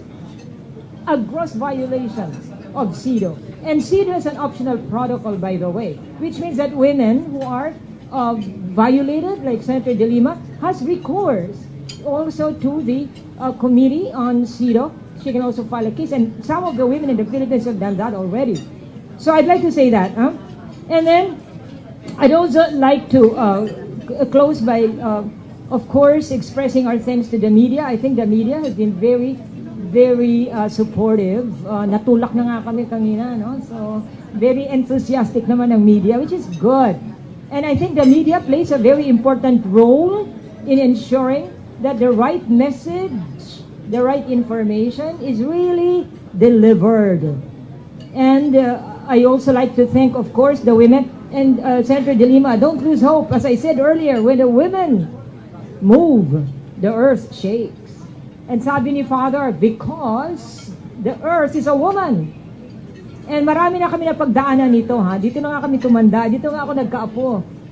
a gross violation of CEDAW. And CEDAW is an optional protocol, by the way, which means that women who are violated, like Senator De Lima, has recourse also to the Committee on CEDAW. She can also file a case, and some of the women in the Philippines have done that already. So I'd like to say that. And then I'd also like to close by, of course, expressing our thanks to the media. I think the media has been very, very supportive. Natulak na nga kami kanina, no? So very enthusiastic naman ang media, which is good. And I think the media plays a very important role in ensuring that the right message, the right information is really delivered. And I also like to thank, of course, the women. And Senator De Lima, don't lose hope. As I said earlier, when the women move, the earth shakes. And sabi ni Father, because the earth is a woman. And marami na kami napagdaanan nito, ha? Dito na nga kami tumanda, dito nga ako nagkaapo,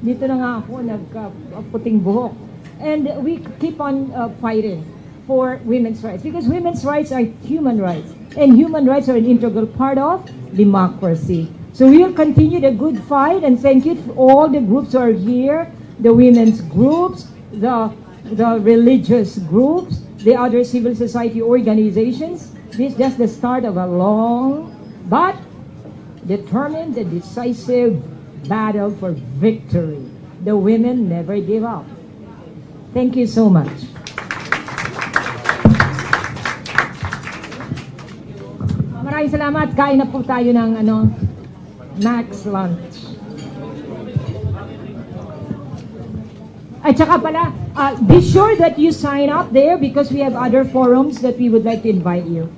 dito na nga ako nagkaputing buhok. And we keep on fighting for women's rights because women's rights are human rights. And human rights are an integral part of democracy. So we will continue the good fight, and thank you to all the groups who are here, the women's groups, the religious groups, the other civil society organizations. This is just the start of a long but determined and decisive battle for victory. The women never give up. Thank you so much. Maraming salamat. Kain na po tayo ng Max lunch. At saka pala, be sure that you sign up there because we have other forums that we would like to invite you.